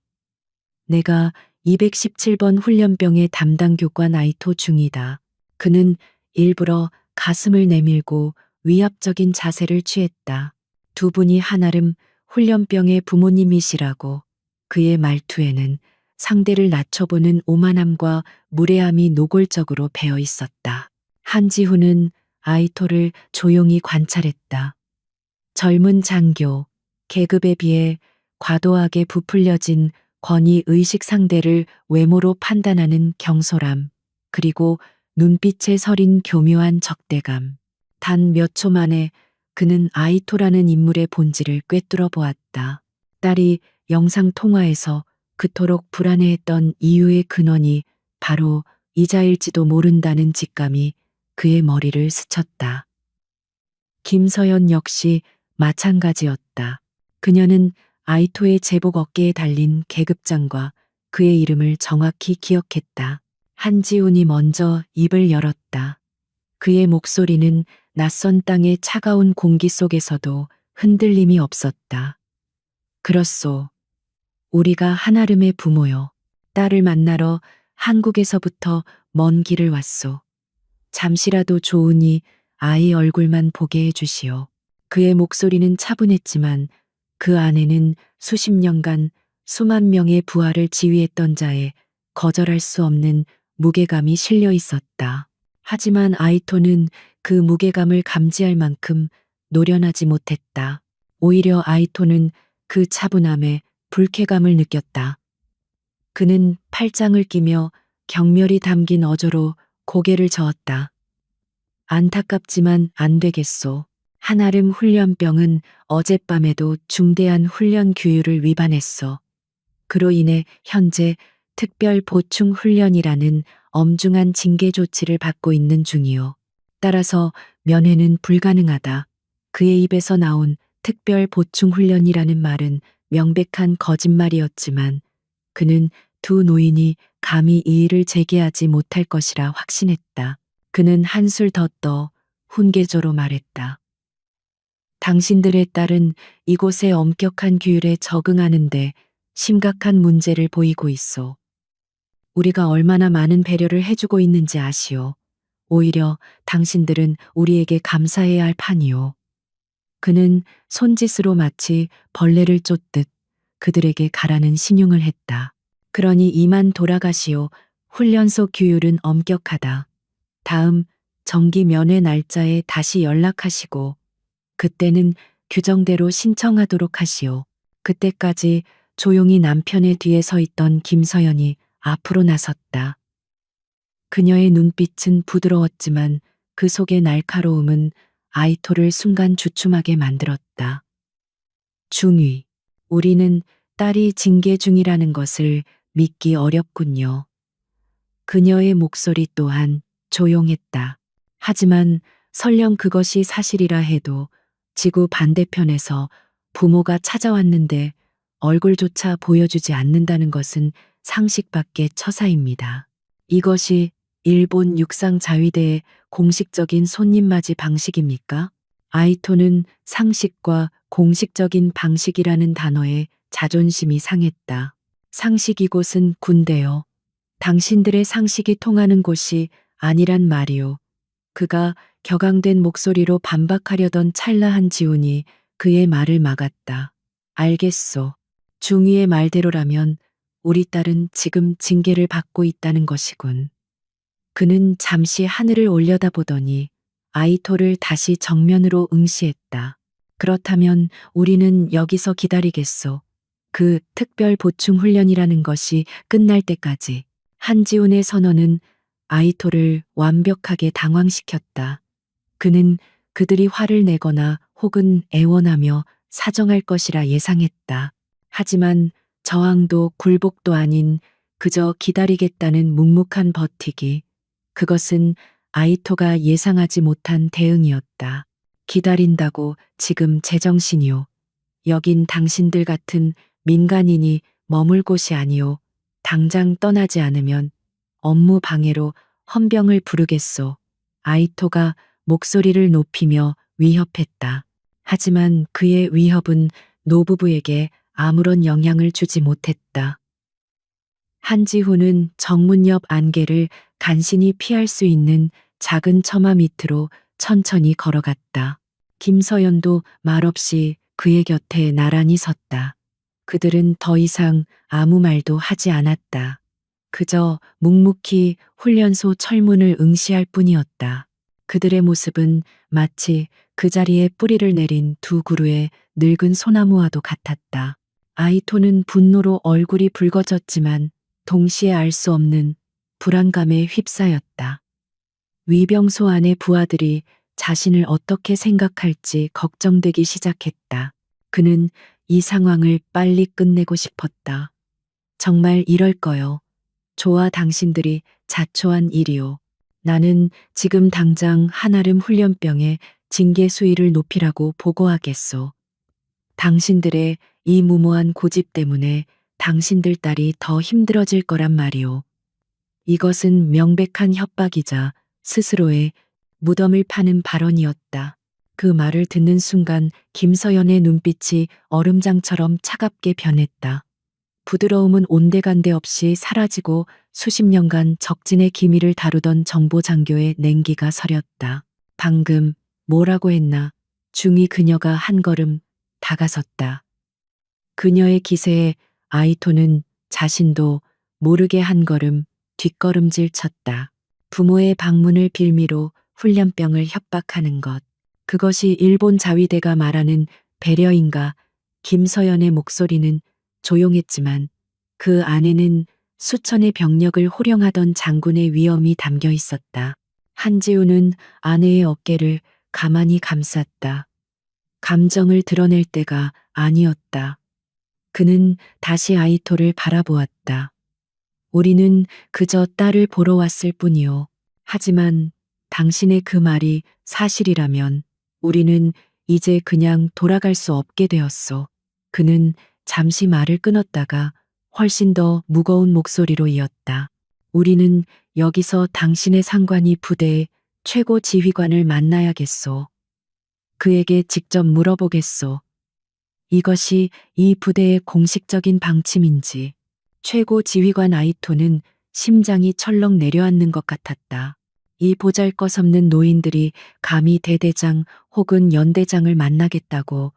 내가 217번 훈련병의 담당 교관 아이토 중이다. 그는 일부러 가슴을 내밀고 위압적인 자세를 취했다. 두 분이 한아름 훈련병의 부모님이시라고. 그의 말투에는 상대를 낮춰보는 오만함과 무례함이 노골적으로 배어 있었다. 한지훈은 아이토를 조용히 관찰했다. 젊은 장교, 계급에 비해 과도하게 부풀려진 권위 의식 상대를 외모로 판단하는 경솔함, 그리고 눈빛에 서린 교묘한 적대감. 단 몇 초 만에 그는 아이토라는 인물의 본질을 꿰뚫어 보았다. 딸이 영상 통화에서 그토록 불안해했던 이유의 근원이 바로 이자일지도 모른다는 직감이 그의 머리를 스쳤다. 김서연 역시 마찬가지였다. 그녀는 아이토의 제복 어깨에 달린 계급장과 그의 이름을 정확히 기억했다. 한지훈이 먼저 입을 열었다. 그의 목소리는 낯선 땅의 차가운 공기 속에서도 흔들림이 없었다. 그렇소. 우리가 한아름의 부모요. 딸을 만나러 한국에서부터 먼 길을 왔소. 잠시라도 좋으니 아이 얼굴만 보게 해주시오. 그의 목소리는 차분했지만 그 안에는 수십 년간 수만 명의 부하를 지휘했던 자의 거절할 수 없는 무게감이 실려 있었다. 하지만 아이토는 그 무게감을 감지할 만큼 노련하지 못했다. 오히려 아이토는 그 차분함에 불쾌감을 느꼈다. 그는 팔짱을 끼며 경멸이 담긴 어조로 고개를 저었다. 안타깝지만 안 되겠소. 한아름 훈련병은 어젯밤에도 중대한 훈련 규율을 위반했소. 그로 인해 현재 특별 보충 훈련이라는 엄중한 징계 조치를 받고 있는 중이오. 따라서 면회는 불가능하다. 그의 입에서 나온 특별 보충 훈련이라는 말은 명백한 거짓말이었지만 그는 두 노인이 감히 이의를 제기하지 못할 것이라 확신했다. 그는 한술 더 떠 훈계조로 말했다. 당신들의 딸은 이곳의 엄격한 규율에 적응하는데 심각한 문제를 보이고 있소. 우리가 얼마나 많은 배려를 해주고 있는지 아시오. 오히려 당신들은 우리에게 감사해야 할 판이오. 그는 손짓으로 마치 벌레를 쫓듯 그들에게 가라는 신용을 했다. 그러니 이만 돌아가시오. 훈련소 규율은 엄격하다. 다음 정기 면회 날짜에 다시 연락하시고 그때는 규정대로 신청하도록 하시오. 그때까지 조용히 남편의 뒤에 서 있던 김서연이 앞으로 나섰다. 그녀의 눈빛은 부드러웠지만 그 속의 날카로움은 아이토를 순간 주춤하게 만들었다. 중위, 우리는 딸이 징계 중이라는 것을 믿기 어렵군요. 그녀의 목소리 또한 조용했다. 하지만 설령 그것이 사실이라 해도 지구 반대편에서 부모가 찾아왔는데 얼굴조차 보여주지 않는다는 것은 상식 밖의 처사입니다. 이것이 일본 육상자위대의 공식적인 손님맞이 방식입니까? 아이토는 상식과 공식적인 방식이라는 단어에 자존심이 상했다. 상식 이곳은 군대요. 당신들의 상식이 통하는 곳이 아니란 말이오. 그가 격앙된 목소리로 반박하려던 찰나 한지훈이 그의 말을 막았다. 알겠소. 중위의 말대로라면 우리 딸은 지금 징계를 받고 있다는 것이군. 그는 잠시 하늘을 올려다보더니 아이토를 다시 정면으로 응시했다. 그렇다면 우리는 여기서 기다리겠소. 그 특별 보충 훈련이라는 것이 끝날 때까지. 한지훈의 선언은 아이토를 완벽하게 당황시켰다. 그는 그들이 화를 내거나 혹은 애원하며 사정할 것이라 예상했다. 하지만 저항도 굴복도 아닌 그저 기다리겠다는 묵묵한 버티기. 그것은 아이토가 예상하지 못한 대응이었다. 기다린다고 지금 제정신이오. 여긴 당신들 같은 민간인이 머물 곳이 아니오. 당장 떠나지 않으면 업무 방해로 헌병을 부르겠소. 아이토가 목소리를 높이며 위협했다. 하지만 그의 위협은 노부부에게 아무런 영향을 주지 못했다. 한지훈은 정문 옆 안개를 간신히 피할 수 있는 작은 처마 밑으로 천천히 걸어갔다. 김서연도 말없이 그의 곁에 나란히 섰다. 그들은 더 이상 아무 말도 하지 않았다. 그저 묵묵히 훈련소 철문을 응시할 뿐이었다. 그들의 모습은 마치 그 자리에 뿌리를 내린 두 그루의 늙은 소나무와도 같았다. 아이토는 분노로 얼굴이 붉어졌지만 동시에 알 수 없는 불안감에 휩싸였다. 위병소 안의 부하들이 자신을 어떻게 생각할지 걱정되기 시작했다. 그는 이 상황을 빨리 끝내고 싶었다. 정말 이럴 거요. 저와 당신들이 자초한 일이요. 나는 지금 당장 한아름 훈련병의 징계 수위를 높이라고 보고하겠소. 당신들의 이 무모한 고집 때문에 당신들 딸이 더 힘들어질 거란 말이오. 이것은 명백한 협박이자 스스로의 무덤을 파는 발언이었다. 그 말을 듣는 순간 김서연의 눈빛이 얼음장처럼 차갑게 변했다. 부드러움은 온데간데 없이 사라지고 수십 년간 적진의 기밀을 다루던 정보장교의 냉기가 서렸다. 방금 뭐라고 했나? 중이 그녀가 한 걸음 다가섰다. 그녀의 기세에 아이토는 자신도 모르게 한 걸음 뒷걸음질 쳤다. 부모의 방문을 빌미로 훈련병을 협박하는 것. 그것이 일본 자위대가 말하는 배려인가? 김서연의 목소리는 조용했지만 그 안에는 수천의 병력을 호령하던 장군의 위엄이 담겨 있었다. 한지우는 아내의 어깨를 가만히 감쌌다. 감정을 드러낼 때가 아니었다. 그는 다시 아이토를 바라보았다. 우리는 그저 딸을 보러 왔을 뿐이요. 하지만 당신의 그 말이 사실이라면 우리는 이제 그냥 돌아갈 수 없게 되었소. 그는 잠시 말을 끊었다가 훨씬 더 무거운 목소리로 이었다. 우리는 여기서 당신의 상관이 부대의 최고 지휘관을 만나야겠소. 그에게 직접 물어보겠소. 이것이 이 부대의 공식적인 방침인지. 최고 지휘관 아이토는 심장이 철렁 내려앉는 것 같았다. 이 보잘것없는 노인들이 감히 대대장 혹은 연대장을 만나겠다고.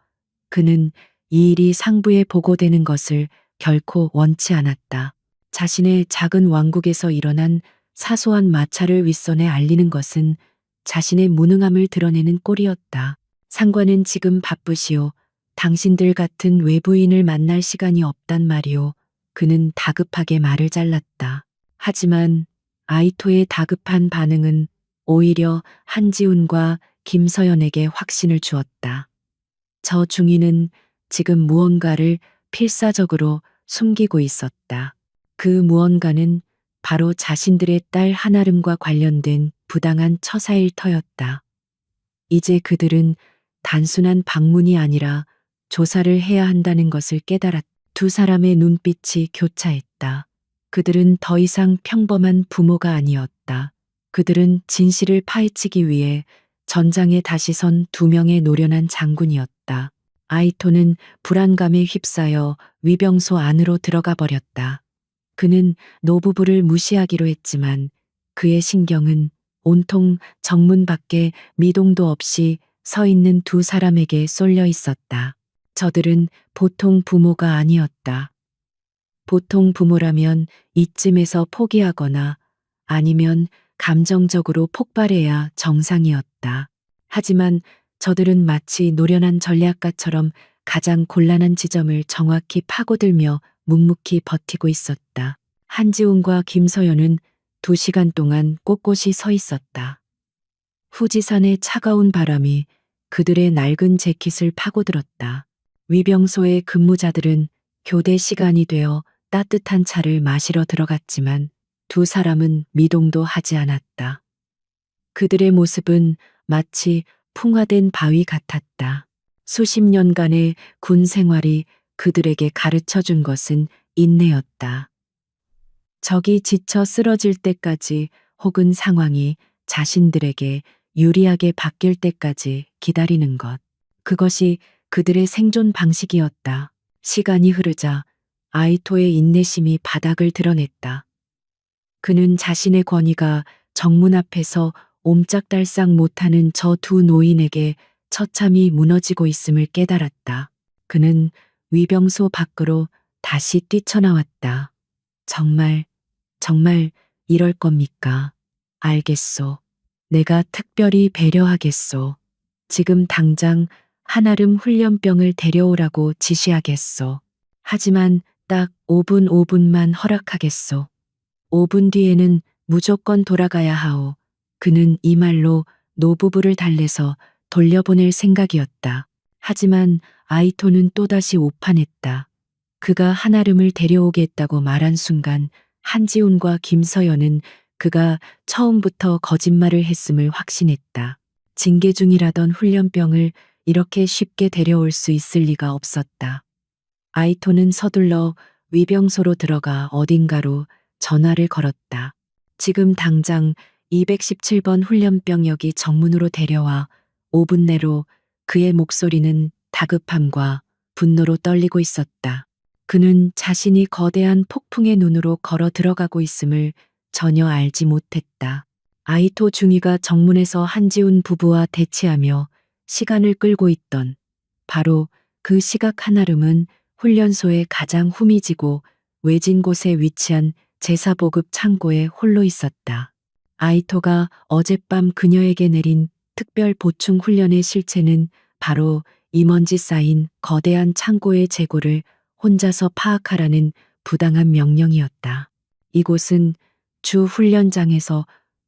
그는 이 일이 상부에 보고되는 것을 결코 원치 않았다. 자신의 작은 왕국에서 일어난 사소한 마찰을 윗선에 알리는 것은 자신의 무능함을 드러내는 꼴이었다. 상관은 지금 바쁘시오. 당신들 같은 외부인을 만날 시간이 없단 말이오. 그는 다급하게 말을 잘랐다. 하지만 아이토의 다급한 반응은 오히려 한지훈과 김서연에게 확신을 주었다. 저 중위는 지금 무언가를 필사적으로 숨기고 있었다. 그 무언가는 바로 자신들의 딸 한아름과 관련된 부당한 처사일터였다. 이제 그들은 단순한 방문이 아니라 조사를 해야 한다는 것을 깨달았다. 두 사람의 눈빛이 교차했다. 그들은 더 이상 평범한 부모가 아니었다. 그들은 진실을 파헤치기 위해 전장에 다시 선 두 명의 노련한 장군이었다. 아이토는 불안감에 휩싸여 위병소 안으로 들어가 버렸다. 그는 노부부를 무시하기로 했지만 그의 신경은 온통 정문 밖에 미동도 없이 서 있는 두 사람에게 쏠려 있었다. 저들은 보통 부모가 아니었다. 보통 부모라면 이쯤에서 포기하거나 아니면 감정적으로 폭발해야 정상이었다. 하지만 저들은 마치 노련한 전략가처럼 가장 곤란한 지점을 정확히 파고들며 묵묵히 버티고 있었다. 한지훈과 김서연은 2시간 동안 꼿꼿이 서 있었다. 후지산의 차가운 바람이 그들의 낡은 재킷을 파고들었다. 위병소의 근무자들은 교대 시간이 되어 따뜻한 차를 마시러 들어갔지만 두 사람은 미동도 하지 않았다. 그들의 모습은 마치 풍화된 바위 같았다. 수십 년간의 군 생활이 그들에게 가르쳐 준 것은 인내였다. 적이 지쳐 쓰러질 때까지 혹은 상황이 자신들에게 유리하게 바뀔 때까지 기다리는 것. 그것이 그들의 생존 방식이었다. 시간이 흐르자 아이토의 인내심이 바닥을 드러냈다. 그는 자신의 권위가 정문 앞에서 옴짝달싹 못하는 저 두 노인에게 처참히 무너지고 있음을 깨달았다. 그는 위병소 밖으로 다시 뛰쳐나왔다. 정말 이럴 겁니까? 알겠소. 내가 특별히 배려하겠소. 지금 당장 한아름 훈련병을 데려오라고 지시하겠소. 하지만 딱 5분만 허락하겠소. 5분 뒤에는 무조건 돌아가야 하오. 그는 이 말로 노부부를 달래서 돌려보낼 생각이었다. 하지만 아이토는 또다시 오판했다. 그가 한아름을 데려오겠다고 말한 순간 한지훈과 김서연은 그가 처음부터 거짓말을 했음을 확신했다. 징계 중이라던 훈련병을 이렇게 쉽게 데려올 수 있을 리가 없었다. 아이토는 서둘러 위병소로 들어가 어딘가로 전화를 걸었다. 지금 당장 217번 훈련병 여기 정문으로 데려와. 5분 내로. 그의 목소리는 다급함과 분노로 떨리고 있었다. 그는 자신이 거대한 폭풍의 눈으로 걸어 들어가고 있음을 전혀 알지 못했다. 아이토 중위가 정문에서 한지훈 부부와 대치하며 시간을 끌고 있던 바로 그 시각 한아름은 훈련소의 가장 후미지고 외진 곳에 위치한 제사보급 창고에 홀로 있었다. 아이토가 어젯밤 그녀에게 내린 특별 보충 훈련의 실체는 바로 임원지 쌓인 거대한 창고의 재고를 혼자서 파악하라는 부당한 명령이었다. 이곳은 주 훈련장에서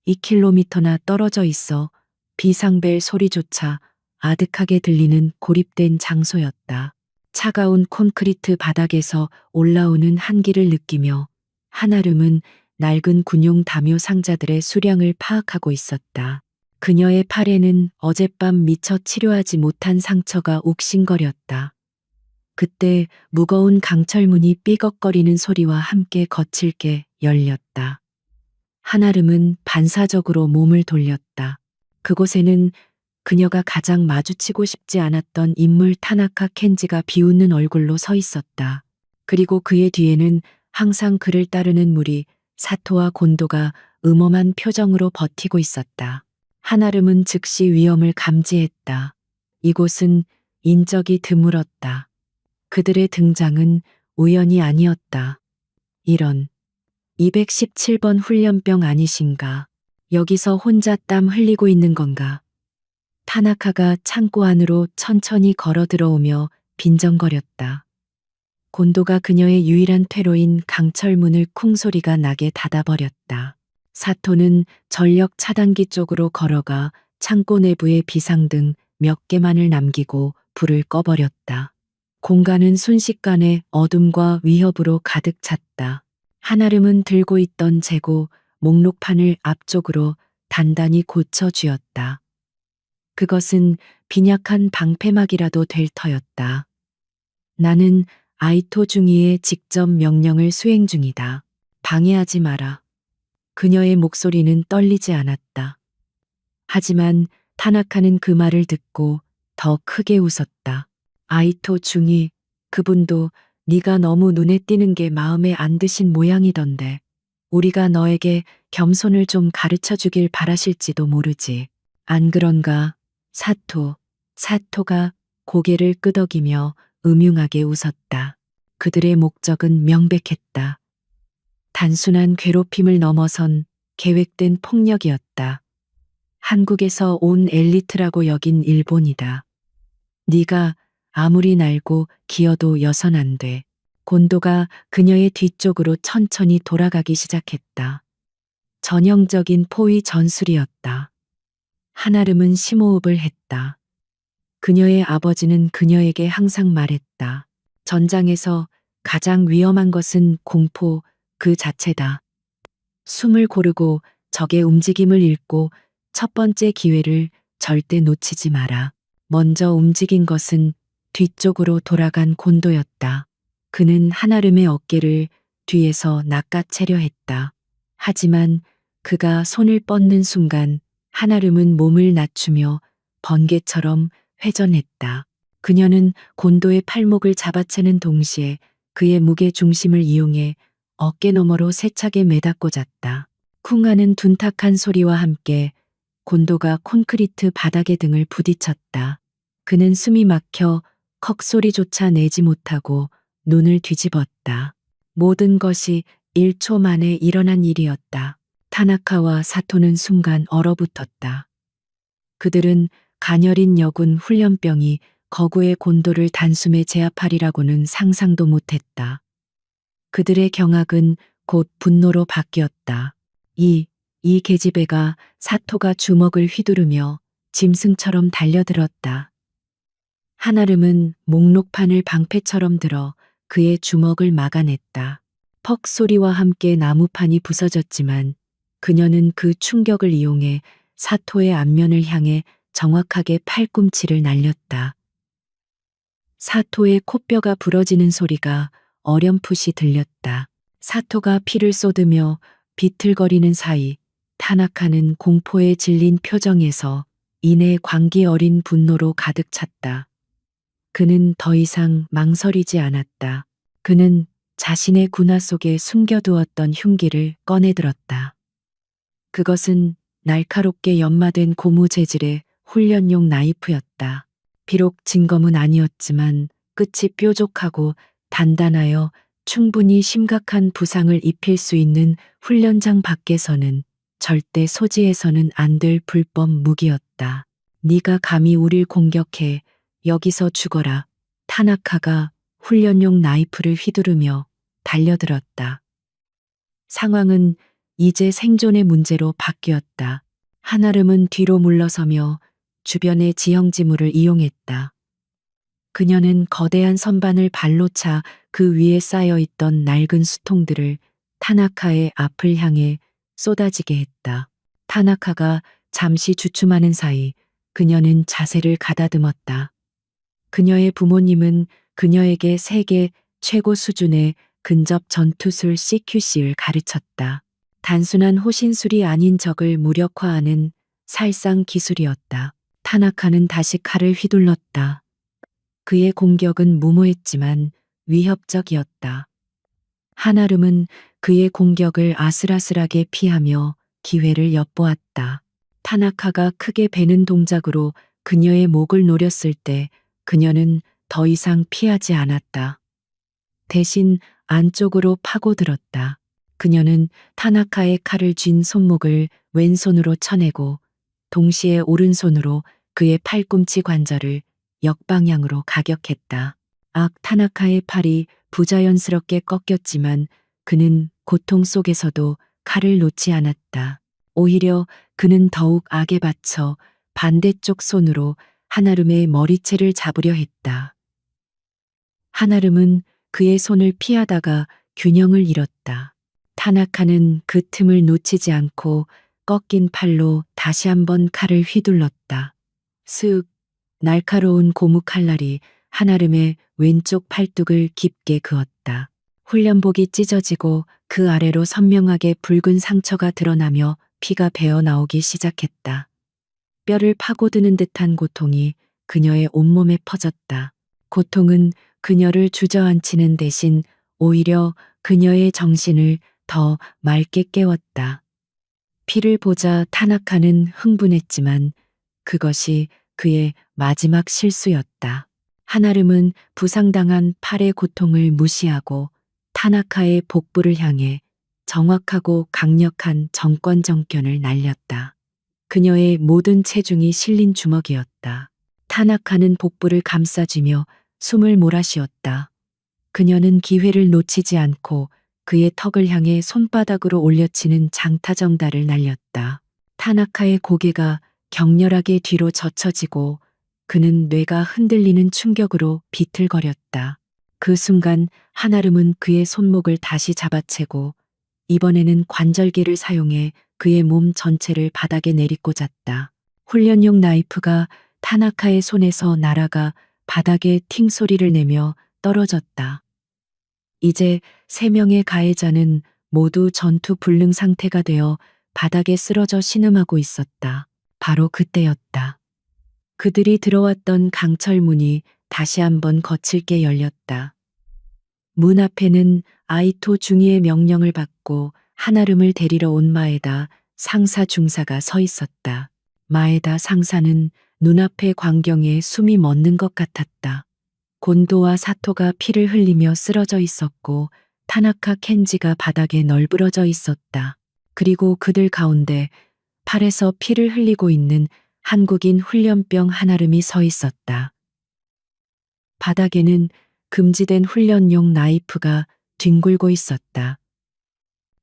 2km나 떨어져 있어 비상벨 소리조차 아득하게 들리는 고립된 장소였다. 차가운 콘크리트 바닥에서 올라오는 한기를 느끼며 한아름은 낡은 군용 담요 상자들의 수량을 파악하고 있었다. 그녀의 팔에는 어젯밤 미처 치료하지 못한 상처가 욱신거렸다. 그때 무거운 강철문이 삐걱거리는 소리와 함께 거칠게 열렸다. 한아름은 반사적으로 몸을 돌렸다. 그곳에는 그녀가 가장 마주치고 싶지 않았던 인물 타나카 켄지가 비웃는 얼굴로 서 있었다. 그리고 그의 뒤에는 항상 그를 따르는 무리 사토와 곤도가 음험한 표정으로 버티고 있었다. 한아름은 즉시 위험을 감지했다. 이곳은 인적이 드물었다. 그들의 등장은 우연이 아니었다. 이런 217번 훈련병 아니신가? 여기서 혼자 땀 흘리고 있는 건가? 타나카가 창고 안으로 천천히 걸어 들어오며 빈정거렸다. 곤도가 그녀의 유일한 퇴로인 강철문을 쿵 소리가 나게 닫아버렸다. 사토는 전력 차단기 쪽으로 걸어가 창고 내부의 비상등 몇 개만을 남기고 불을 꺼버렸다. 공간은 순식간에 어둠과 위협으로 가득 찼다. 한아름은 들고 있던 재고 목록판을 앞쪽으로 단단히 고쳐 쥐었다. 그것은 빈약한 방패막이라도 될 터였다. 나는 아이토 중위의 직접 명령을 수행 중이다. 방해하지 마라. 그녀의 목소리는 떨리지 않았다. 하지만 타나카는 그 말을 듣고 더 크게 웃었다. 아이토 중위, 그분도 네가 너무 눈에 띄는 게 마음에 안 드신 모양이던데. 우리가 너에게 겸손을 좀 가르쳐 주길 바라실지도 모르지. 안 그런가? 사토가 고개를 끄덕이며 음흉하게 웃었다. 그들의 목적은 명백했다. 단순한 괴롭힘을 넘어선 계획된 폭력이었다. 한국에서 온 엘리트라고 여긴 일본이다. 네가 아무리 날고 기어도 여선 안 돼. 곤도가 그녀의 뒤쪽으로 천천히 돌아가기 시작했다. 전형적인 포위 전술이었다. 한아름은 심호흡을 했다. 그녀의 아버지는 그녀에게 항상 말했다. 전장에서 가장 위험한 것은 공포 그 자체다. 숨을 고르고 적의 움직임을 읽고 첫 번째 기회를 절대 놓치지 마라. 먼저 움직인 것은 뒤쪽으로 돌아간 곤도였다. 그는 한아름의 어깨를 뒤에서 낚아채려 했다. 하지만 그가 손을 뻗는 순간 한아름은 몸을 낮추며 번개처럼 회전했다. 그녀는 곤도의 팔목을 잡아채는 동시에 그의 무게 중심을 이용해 어깨 너머로 세차게 매다꽂았다. 쿵 하는 둔탁한 소리와 함께 곤도가 콘크리트 바닥에 등을 부딪혔다. 그는 숨이 막혀 컥 소리조차 내지 못하고 눈을 뒤집었다. 모든 것이 1초 만에 일어난 일이었다. 타나카와 사토는 순간 얼어붙었다. 그들은 가녀린 여군 훈련병이 거구의 곤도를 단숨에 제압하리라고는 상상도 못했다. 그들의 경악은 곧 분노로 바뀌었다. 이 계집애가 사토가 주먹을 휘두르며 짐승처럼 달려들었다. 한아름은 목록판을 방패처럼 들어 그의 주먹을 막아냈다. 퍽 소리와 함께 나무판이 부서졌지만 그녀는 그 충격을 이용해 사토의 앞면을 향해 정확하게 팔꿈치를 날렸다. 사토의 코뼈가 부러지는 소리가 어렴풋이 들렸다. 사토가 피를 쏟으며 비틀거리는 사이 타나카는 공포에 질린 표정에서 이내 광기 어린 분노로 가득 찼다. 그는 더 이상 망설이지 않았다. 그는 자신의 군화 속에 숨겨두었던 흉기를 꺼내들었다. 그것은 날카롭게 연마된 고무 재질의 훈련용 나이프였다. 비록 진검은 아니었지만 끝이 뾰족하고 단단하여 충분히 심각한 부상을 입힐 수 있는 훈련장 밖에서는 절대 소지해서는 안 될 불법 무기였다. 네가 감히 우릴 공격해 여기서 죽어라. 타나카가 훈련용 나이프를 휘두르며 달려들었다. 상황은 이제 생존의 문제로 바뀌었다. 한아름은 뒤로 물러서며 주변의 지형지물을 이용했다. 그녀는 거대한 선반을 발로 차 그 위에 쌓여 있던 낡은 수통들을 타나카의 앞을 향해 쏟아지게 했다. 타나카가 잠시 주춤하는 사이 그녀는 자세를 가다듬었다. 그녀의 부모님은 그녀에게 세계 최고 수준의 근접 전투술 CQC를 가르쳤다. 단순한 호신술이 아닌 적을 무력화하는 살상 기술이었다. 타나카는 다시 칼을 휘둘렀다. 그의 공격은 무모했지만 위협적이었다. 한아름은 그의 공격을 아슬아슬하게 피하며 기회를 엿보았다. 타나카가 크게 베는 동작으로 그녀의 목을 노렸을 때 그녀는 더 이상 피하지 않았다. 대신 안쪽으로 파고들었다. 그녀는 타나카의 칼을 쥔 손목을 왼손으로 쳐내고 동시에 오른손으로 그의 팔꿈치 관절을 역방향으로 가격했다. 타나카의 팔이 부자연스럽게 꺾였지만 그는 고통 속에서도 칼을 놓지 않았다. 오히려 그는 더욱 악에 받쳐 반대쪽 손으로 한아름의 머리채를 잡으려 했다. 한아름은 그의 손을 피하다가 균형을 잃었다. 타나카는 그 틈을 놓치지 않고 꺾인 팔로 다시 한번 칼을 휘둘렀다. 슥 날카로운 고무 칼날이 한아름의 왼쪽 팔뚝을 깊게 그었다. 훈련복이 찢어지고 그 아래로 선명하게 붉은 상처가 드러나며 피가 배어 나오기 시작했다. 뼈를 파고드는 듯한 고통이 그녀의 온몸에 퍼졌다. 고통은 그녀를 주저앉히는 대신 오히려 그녀의 정신을 더 맑게 깨웠다. 피를 보자 타나카는 흥분했지만 그것이 그의 마지막 실수였다. 한아름은 부상당한 팔의 고통을 무시하고 타나카의 복부를 향해 정확하고 강력한 정권 정견을 날렸다. 그녀의 모든 체중이 실린 주먹이었다. 타나카는 복부를 감싸쥐며 숨을 몰아쉬었다. 그녀는 기회를 놓치지 않고 그의 턱을 향해 손바닥으로 올려치는 장타정달을 날렸다. 타나카의 고개가 격렬하게 뒤로 젖혀지고 그는 뇌가 흔들리는 충격으로 비틀거렸다. 그 순간 한아름은 그의 손목을 다시 잡아채고 이번에는 관절기를 사용해 그의 몸 전체를 바닥에 내리꽂았다. 훈련용 나이프가 타나카의 손에서 날아가 바닥에 팅 소리를 내며 떨어졌다. 이제 3명의 가해자는 모두 전투 불능 상태가 되어 바닥에 쓰러져 신음하고 있었다. 바로 그때였다. 그들이 들어왔던 강철 문이 다시 한번 거칠게 열렸다. 문 앞에는 아이토 중이의 명령을 받고 한아름을 데리러 온 마에다 상사 중사가 서 있었다. 마에다 상사는 눈앞의 광경에 숨이 멎는 것 같았다. 곤도와 사토가 피를 흘리며 쓰러져 있었고 타나카 켄지가 바닥에 널브러져 있었다. 그리고 그들 가운데 팔에서 피를 흘리고 있는 한국인 훈련병 한아름이 서 있었다. 바닥에는 금지된 훈련용 나이프가 뒹굴고 있었다.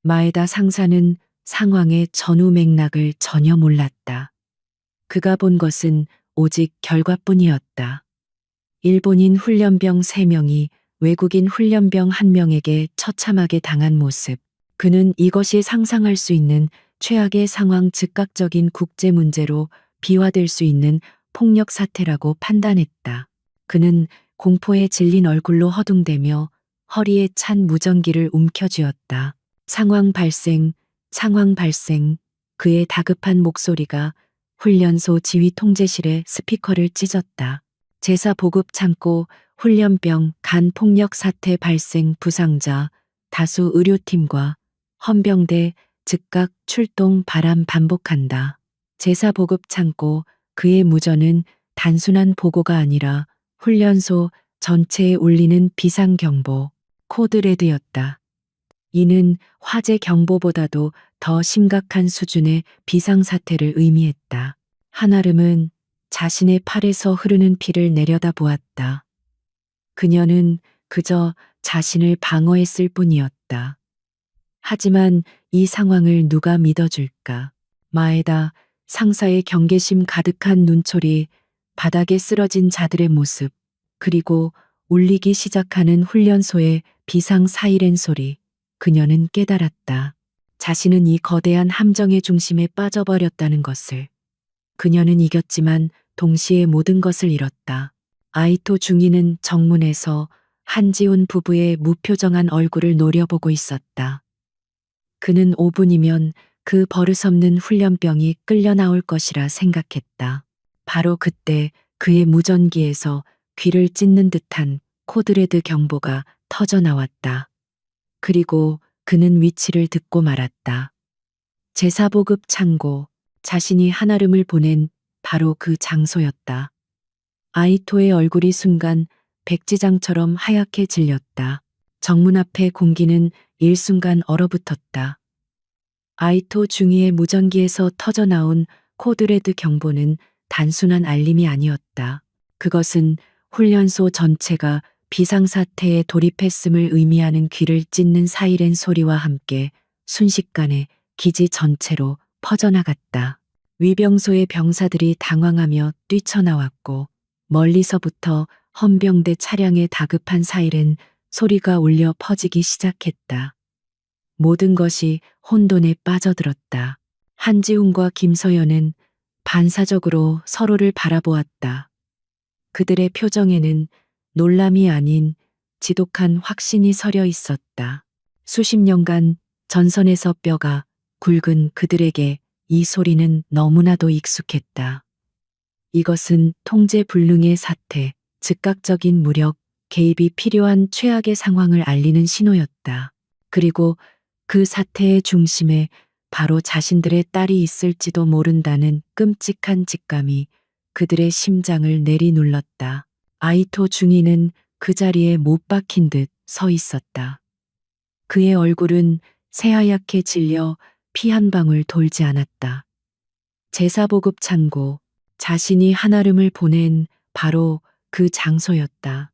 마에다 상사는 상황의 전후 맥락을 전혀 몰랐다. 그가 본 것은 오직 결과뿐이었다. 일본인 훈련병 3명이 외국인 훈련병 1명에게 처참하게 당한 모습. 그는 이것이 상상할 수 있는 최악의 상황, 즉각적인 국제 문제로 비화될 수 있는 폭력 사태라고 판단했다. 그는 공포에 질린 얼굴로 허둥대며 허리에 찬 무전기를 움켜쥐었다. 상황 발생, 상황 발생. 그의 다급한 목소리가 훈련소 지휘 통제실의 스피커를 찢었다. 제사 보급 창고, 훈련병, 간 폭력 사태 발생, 부상자, 다수 의료팀과 헌병대 즉각 출동 바람 반복한다. 제사 보급 창고, 그의 무전은 단순한 보고가 아니라 훈련소 전체에 울리는 비상경보, 코드레드였다. 이는 화재 경보보다도 더 심각한 수준의 비상사태를 의미했다. 한아름은 자신의 팔에서 흐르는 피를 내려다보았다. 그녀는 그저 자신을 방어했을 뿐이었다. 하지만 이 상황을 누가 믿어줄까? 마에다 상사의 경계심 가득한 눈초리, 바닥에 쓰러진 자들의 모습, 그리고 울리기 시작하는 훈련소의 비상 사이렌 소리. 그녀는 깨달았다. 자신은 이 거대한 함정의 중심에 빠져버렸다는 것을. 그녀는 이겼지만 동시에 모든 것을 잃었다. 아이토 중이는 정문에서 한지훈 부부의 무표정한 얼굴을 노려보고 있었다. 그는 5분이면 그 버릇없는 훈련병이 끌려 나올 것이라 생각했다. 바로 그때 그의 무전기에서 귀를 찢는 듯한 코드레드 경보가 터져 나왔다. 그리고 그는 위치를 듣고 말았다. 제사보급 창고, 자신이 한아름을 보낸 바로 그 장소였다. 아이토의 얼굴이 순간 백지장처럼 하얗게 질렸다. 정문 앞의 공기는 일순간 얼어붙었다. 아이토 중위의 무전기에서 터져나온 코드레드 경보는 단순한 알림이 아니었다. 그것은 훈련소 전체가 비상사태에 돌입했음을 의미하는 귀를 찢는 사이렌 소리와 함께 순식간에 기지 전체로 퍼져나갔다. 위병소의 병사들이 당황하며 뛰쳐나왔고 멀리서부터 헌병대 차량의 다급한 사이렌 소리가 울려 퍼지기 시작했다. 모든 것이 혼돈에 빠져들었다. 한지훈과 김서연은 반사적으로 서로를 바라보았다. 그들의 표정에는 놀람이 아닌 지독한 확신이 서려 있었다. 수십 년간 전선에서 뼈가 굵은 그들에게 이 소리는 너무나도 익숙했다. 이것은 통제 불능의 사태, 즉각적인 무력, 개입이 필요한 최악의 상황을 알리는 신호였다. 그리고 그 사태의 중심에 바로 자신들의 딸이 있을지도 모른다는 끔찍한 직감이 그들의 심장을 내리눌렀다. 아이토 중이는 그 자리에 못 박힌 듯 서 있었다. 그의 얼굴은 새하얗게 질려 피 한 방울 돌지 않았다. 제사보급 창고, 자신이 한아름을 보낸 바로 그 장소였다.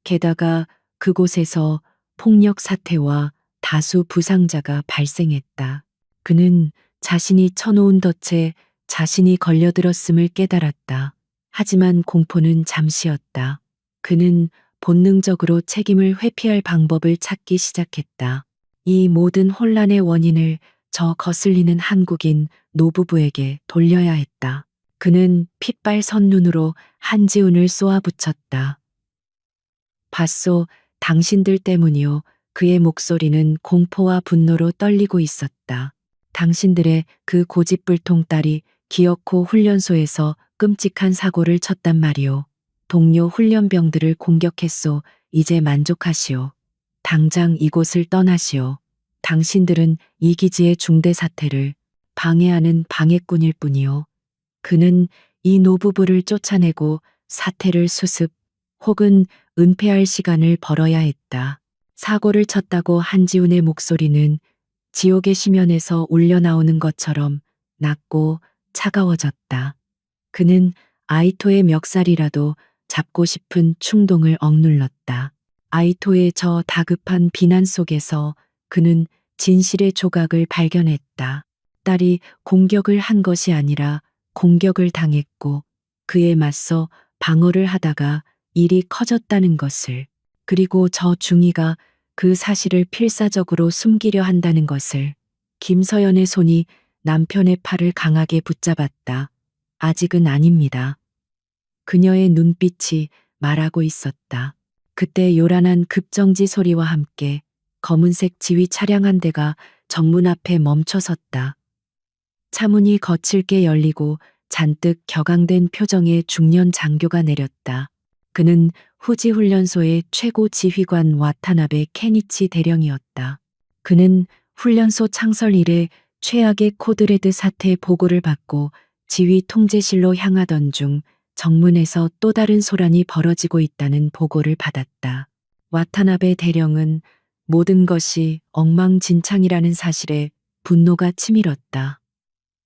게다가 그곳에서 폭력 사태와 다수 부상자가 발생했다. 그는 자신이 쳐놓은 덫에 자신이 걸려들었음을 깨달았다. 하지만 공포는 잠시였다. 그는 본능적으로 책임을 회피할 방법을 찾기 시작했다. 이 모든 혼란의 원인을 저 거슬리는 한국인 노부부에게 돌려야 했다. 그는 핏발 선눈으로 한지훈을 쏘아붙였다. 봤소, 당신들 때문이요. 그의 목소리는 공포와 분노로 떨리고 있었다. 당신들의 그 고집불통 딸이 기어코 훈련소에서 끔찍한 사고를 쳤단 말이오. 동료 훈련병들을 공격했소. 이제 만족하시오. 당장 이곳을 떠나시오. 당신들은 이 기지의 중대 사태를 방해하는 방해꾼일 뿐이오. 그는 이 노부부를 쫓아내고 사태를 수습 혹은 은폐할 시간을 벌어야 했다. 사고를 쳤다고 한지훈의 목소리는 지옥의 심연에서 울려나오는 것처럼 낮고 차가워졌다. 그는 아이토의 멱살이라도 잡고 싶은 충동을 억눌렀다. 아이토의 저 다급한 비난 속에서 그는 진실의 조각을 발견했다. 딸이 공격을 한 것이 아니라 공격을 당했고 그에 맞서 방어를 하다가 일이 커졌다는 것을, 그리고 저 중이가 그 사실을 필사적으로 숨기려 한다는 것을. 김서연의 손이 남편의 팔을 강하게 붙잡았다. 아직은 아닙니다. 그녀의 눈빛이 말하고 있었다. 그때 요란한 급정지 소리와 함께 검은색 지휘 차량 한 대가 정문 앞에 멈춰섰다. 차문이 거칠게 열리고 잔뜩 격앙된 표정의 중년 장교가 내렸다. 그는 후지 훈련소의 최고 지휘관 와타나베 케니치 대령이었다. 그는 훈련소 창설 이래 최악의 코드레드 사태 보고를 받고 지휘 통제실로 향하던 중 정문에서 또 다른 소란이 벌어지고 있다는 보고를 받았다. 와타나베 대령은 모든 것이 엉망진창이라는 사실에 분노가 치밀었다.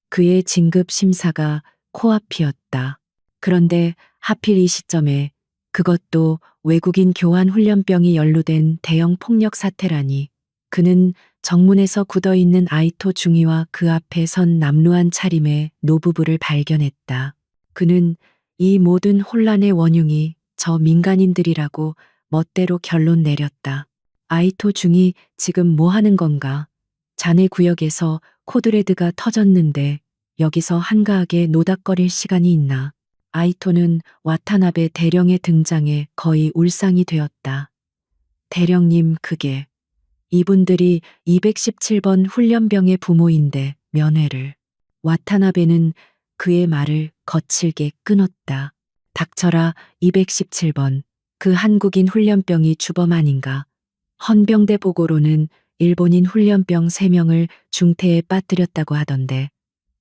그의 진급 심사가 코앞이었다. 그런데 하필 이 시점에 그것도 외국인 교환 훈련병이 연루된 대형 폭력 사태라니. 그는 정문에서 굳어있는 아이토 중위와 그 앞에 선 남루한 차림의 노부부를 발견했다. 그는 이 모든 혼란의 원흉이 저 민간인들이라고 멋대로 결론 내렸다. 아이토 중위, 지금 뭐 하는 건가? 자네 구역에서 코드레드가 터졌는데 여기서 한가하게 노닥거릴 시간이 있나? 아이토는 와타나베 대령의 등장에 거의 울상이 되었다. 대령님, 그게 이분들이 217번 훈련병의 부모인데 면회를. 와타나베는 그의 말을 거칠게 끊었다. 닥쳐라, 217번. 그 한국인 훈련병이 주범 아닌가? 헌병대 보고로는 일본인 훈련병 3명을 중태에 빠뜨렸다고 하던데.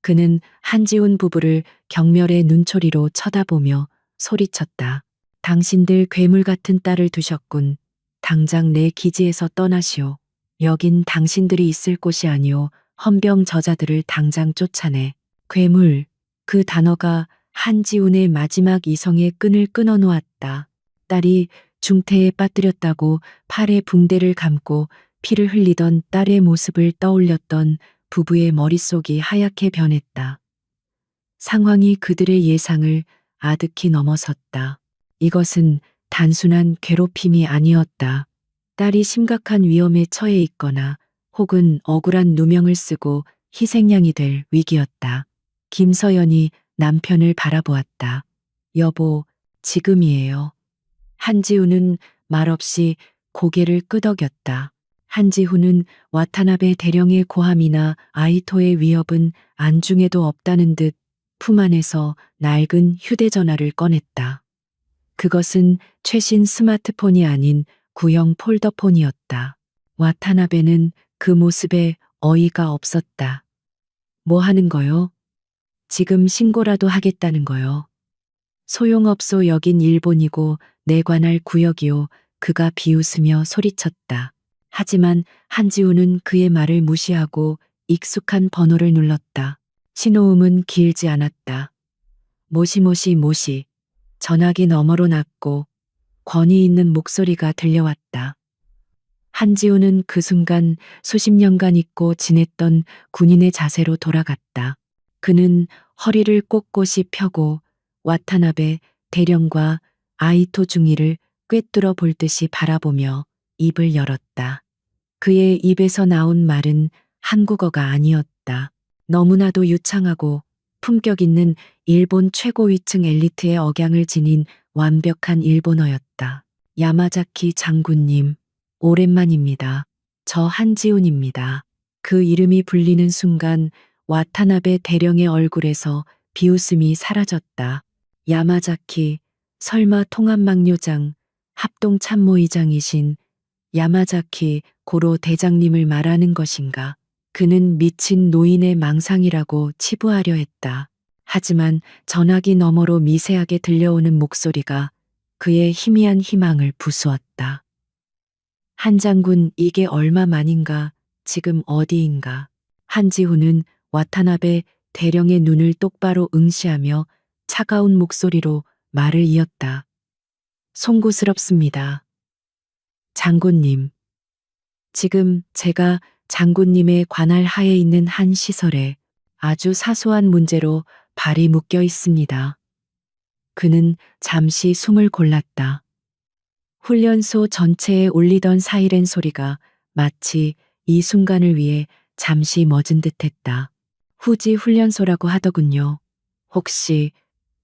그는 한지훈 부부를 경멸의 눈초리로 쳐다보며 소리쳤다. 당신들 괴물 같은 딸을 두셨군. 당장 내 기지에서 떠나시오. 여긴 당신들이 있을 곳이 아니오. 헌병 저자들을 당장 쫓아내. 괴물, 그 단어가 한지훈의 마지막 이성의 끈을 끊어 놓았다. 딸이 중태에 빠뜨렸다고 팔에 붕대를 감고 피를 흘리던 딸의 모습을 떠올렸던 부부의 머릿속이 하얗게 변했다. 상황이 그들의 예상을 아득히 넘어섰다. 이것은 단순한 괴롭힘이 아니었다. 딸이 심각한 위험에 처해 있거나 혹은 억울한 누명을 쓰고 희생양이 될 위기였다. 김서연이 남편을 바라보았다. 여보, 지금이에요. 한지훈은 말없이 고개를 끄덕였다. 한지훈은 와타나베 대령의 고함이나 아이토의 위협은 안중에도 없다는 듯 품 안에서 낡은 휴대전화를 꺼냈다. 그것은 최신 스마트폰이 아닌 구형 폴더폰이었다. 와타나베는 그 모습에 어이가 없었다. 뭐 하는 거요? 지금 신고라도 하겠다는 거요. 소용없소 여긴 일본이고 내 관할 구역이요. 그가 비웃으며 소리쳤다. 하지만 한지우는 그의 말을 무시하고 익숙한 번호를 눌렀다. 신호음은 길지 않았다. 모시모시 모시. 전화기 너머로 낮고 권위 있는 목소리가 들려왔다. 한지우는 그 순간 수십 년간 잊고 지냈던 군인의 자세로 돌아갔다. 그는 허리를 꼿꼿이 펴고 와타나베 대령과 아이토 중위를 꿰뚫어 볼 듯이 바라보며 입을 열었다. 그의 입에서 나온 말은 한국어가 아니었다. 너무나도 유창하고 품격 있는 일본 최고위층 엘리트의 억양을 지닌 완벽한 일본어였다. 야마자키 장군님, 오랜만입니다. 저 한지훈입니다. 그 이름이 불리는 순간 와타나베 대령의 얼굴에서 비웃음이 사라졌다. 야마자키, 설마 통합망료장, 합동참모의장이신 야마자키 고로 대장님을 말하는 것인가? 그는 미친 노인의 망상이라고 치부하려 했다. 하지만 전화기 너머로 미세하게 들려오는 목소리가 그의 희미한 희망을 부수었다. 한 장군 이게 얼마만인가? 지금 어디인가? 한지훈은 와타나베 대령의 눈을 똑바로 응시하며 차가운 목소리로 말을 이었다. 송구스럽습니다. 장군님. 지금 제가 장군님의 관할 하에 있는 한 시설에 아주 사소한 문제로 발이 묶여 있습니다. 그는 잠시 숨을 골랐다. 훈련소 전체에 울리던 사이렌 소리가 마치 이 순간을 위해 잠시 멎은 듯했다. 후지 훈련소라고 하더군요. 혹시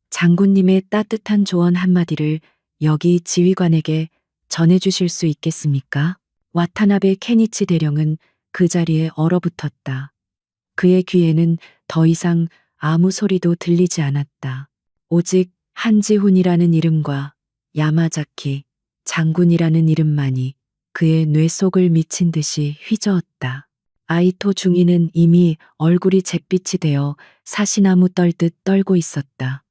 장군님의 따뜻한 조언 한마디를 여기 지휘관에게 전해주실 수 있겠습니까? 와타나베 케니치 대령은 그 자리에 얼어붙었다. 그의 귀에는 더 이상 아무 소리도 들리지 않았다. 오직 한지훈이라는 이름과 야마자키 장군이라는 이름만이 그의 뇌 속을 미친 듯이 휘저었다. 아이토 중위는 이미 얼굴이 잿빛이 되어 사시나무 떨듯 떨고 있었다.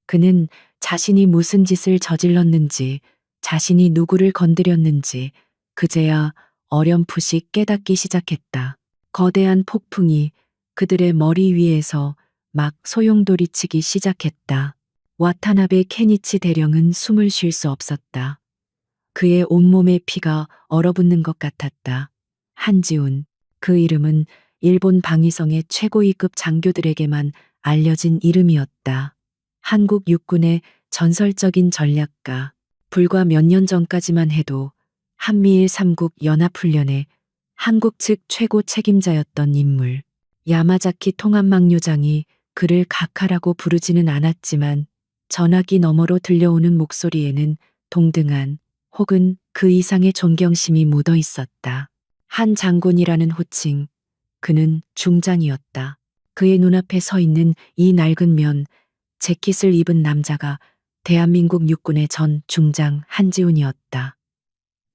그는 자신이 무슨 짓을 저질렀는지, 자신이 누구를 건드렸는지 그제야 어렴풋이 깨닫기 시작했다. 거대한 폭풍이 그들의 머리 위에서 막 소용돌이치기 시작했다. 와타나베 케니치 대령은 숨을 쉴 수 없었다. 그의 온몸에 피가 얼어붙는 것 같았다. 한지훈, 그 이름은 일본 방위성의 최고위급 장교들에게만 알려진 이름이었다. 한국 육군의 전설적인 전략가, 불과 몇 년 전까지만 해도 한미일 3국 연합훈련의 한국 측 최고 책임자였던 인물. 야마자키 통합망료장이 그를 각하라고 부르지는 않았지만 전화기 너머로 들려오는 목소리에는 동등한 혹은 그 이상의 존경심이 묻어 있었다. 한 장군이라는 호칭, 그는 중장이었다. 그의 눈앞에 서 있는 이 낡은 면, 재킷을 입은 남자가 대한민국 육군의 전 중장 한지훈이었다.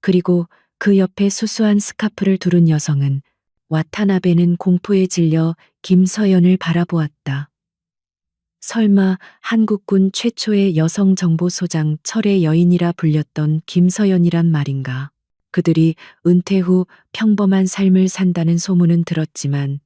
그리고 그 옆에 수수한 스카프를 두른 여성은 와타나베는 공포에 질려 김서연을 바라보았다. 설마 한국군 최초의 여성 정보소장 철의 여인이라 불렸던 김서연이란 말인가. 그들이 은퇴 후 평범한 삶을 산다는 소문은 들었지만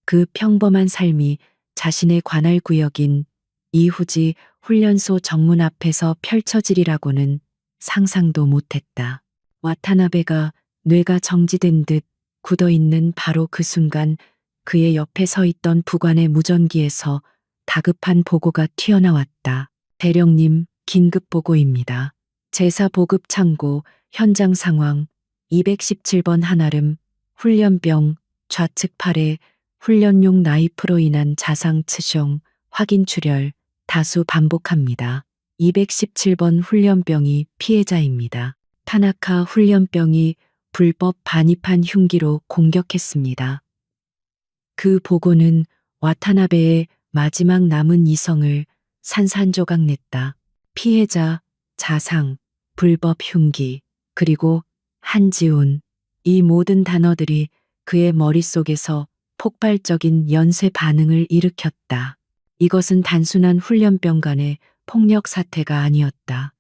그 평범한 삶이 자신의 관할 구역인 이후지 훈련소 정문 앞에서 펼쳐지리라고는 상상도 못했다. 와타나베가 뇌가 정지된 듯 굳어있는 바로 그 순간 그의 옆에 서 있던 부관의 무전기에서 다급한 보고가 튀어나왔다. 대령님, 긴급 보고입니다. 제사 보급 창고 현장 상황 217번 한아름 훈련병 좌측 팔에 훈련용 나이프로 인한 자상 츠숑 확인 출혈 다수 반복합니다. 217번 훈련병이 피해자입니다. 타나카 훈련병이 불법 반입한 흉기로 공격했습니다. 그 보고는 와타나베의 마지막 남은 이성을 산산조각 냈다. 피해자, 자상, 불법 흉기, 그리고 한지훈. 이 모든 단어들이 그의 머릿속에서 폭발적인 연쇄 반응을 일으켰다. 이것은 단순한 훈련병 간의 폭력 사태가 아니었다.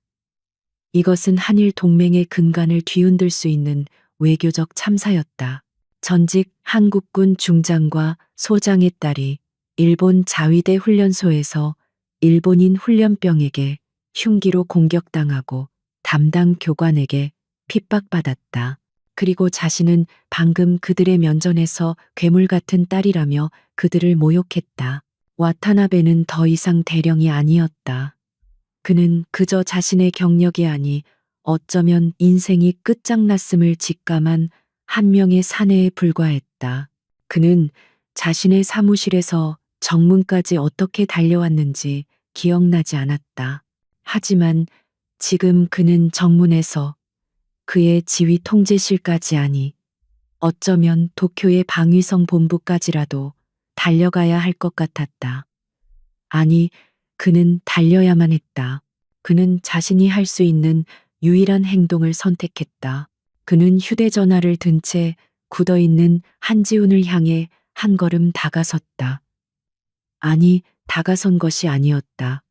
이것은 한일 동맹의 근간을 뒤흔들 수 있는 외교적 참사였다. 전직 한국군 중장과 소장의 딸이 일본 자위대 훈련소에서 일본인 훈련병에게 흉기로 공격당하고 담당 교관에게 핍박받았다. 그리고 자신은 방금 그들의 면전에서 괴물 같은 딸이라며 그들을 모욕했다. 와타나베는 더 이상 대령이 아니었다. 그는 그저 자신의 경력이 아니 어쩌면 인생이 끝장났음을 직감한 한 명의 사내에 불과했다. 그는 자신의 사무실에서 정문까지 어떻게 달려왔는지 기억나지 않았다. 하지만 지금 그는 정문에서 그의 지휘 통제실까지 아니 어쩌면 도쿄의 방위성 본부까지라도 달려가야 할 것 같았다. 아니, 그는 달려야만 했다. 그는 자신이 할 수 있는 유일한 행동을 선택했다. 그는 휴대전화를 든 채 굳어있는 한지훈을 향해 한 걸음 다가섰다. 아니, 다가선 것이 아니었다.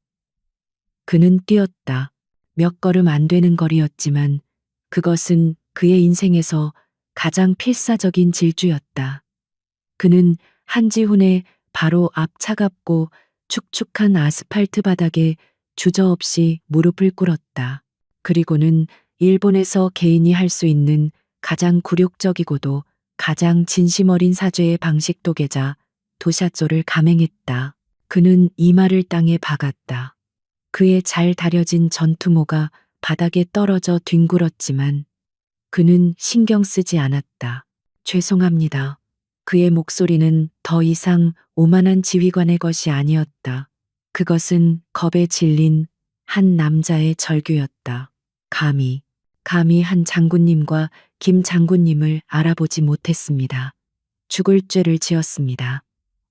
그는 뛰었다. 몇 걸음 안 되는 거리였지만 그것은 그의 인생에서 가장 필사적인 질주였다. 그는 한지훈의 바로 앞 차갑고 축축한 아스팔트 바닥에 주저없이 무릎을 꿇었다. 그리고는 일본에서 개인이 할 수 있는 가장 굴욕적이고도 가장 진심 어린 사죄의 방식도 계자 도샤조를 감행했다. 그는 이마를 땅에 박았다. 그의 잘 다려진 전투모가 바닥에 떨어져 뒹굴었지만 그는 신경 쓰지 않았다. 죄송합니다. 그의 목소리는 더 이상 오만한 지휘관의 것이 아니었다. 그것은 겁에 질린 한 남자의 절규였다. 감히 한 장군님과 김 장군님을 알아보지 못했습니다. 죽을 죄를 지었습니다.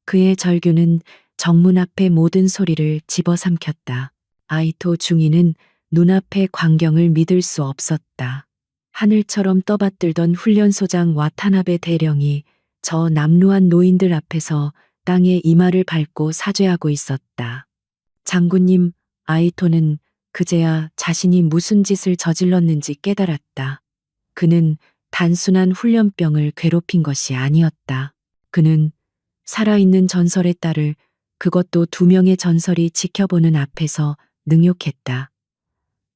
그의 절규는 정문 앞의 모든 소리를 집어삼켰다. 아이토 중위는 눈앞의 광경을 믿을 수 없었다. 하늘처럼 떠받들던 훈련소장 와타나베 대령이 저 남루한 노인들 앞에서 땅에 이마를 밟고 사죄하고 있었다. 장군님, 아이토는 그제야 자신이 무슨 짓을 저질렀는지 깨달았다. 그는 단순한 훈련병을 괴롭힌 것이 아니었다. 그는 살아있는 전설의 딸을, 그것도 두 명의 전설이 지켜보는 앞에서 능욕했다.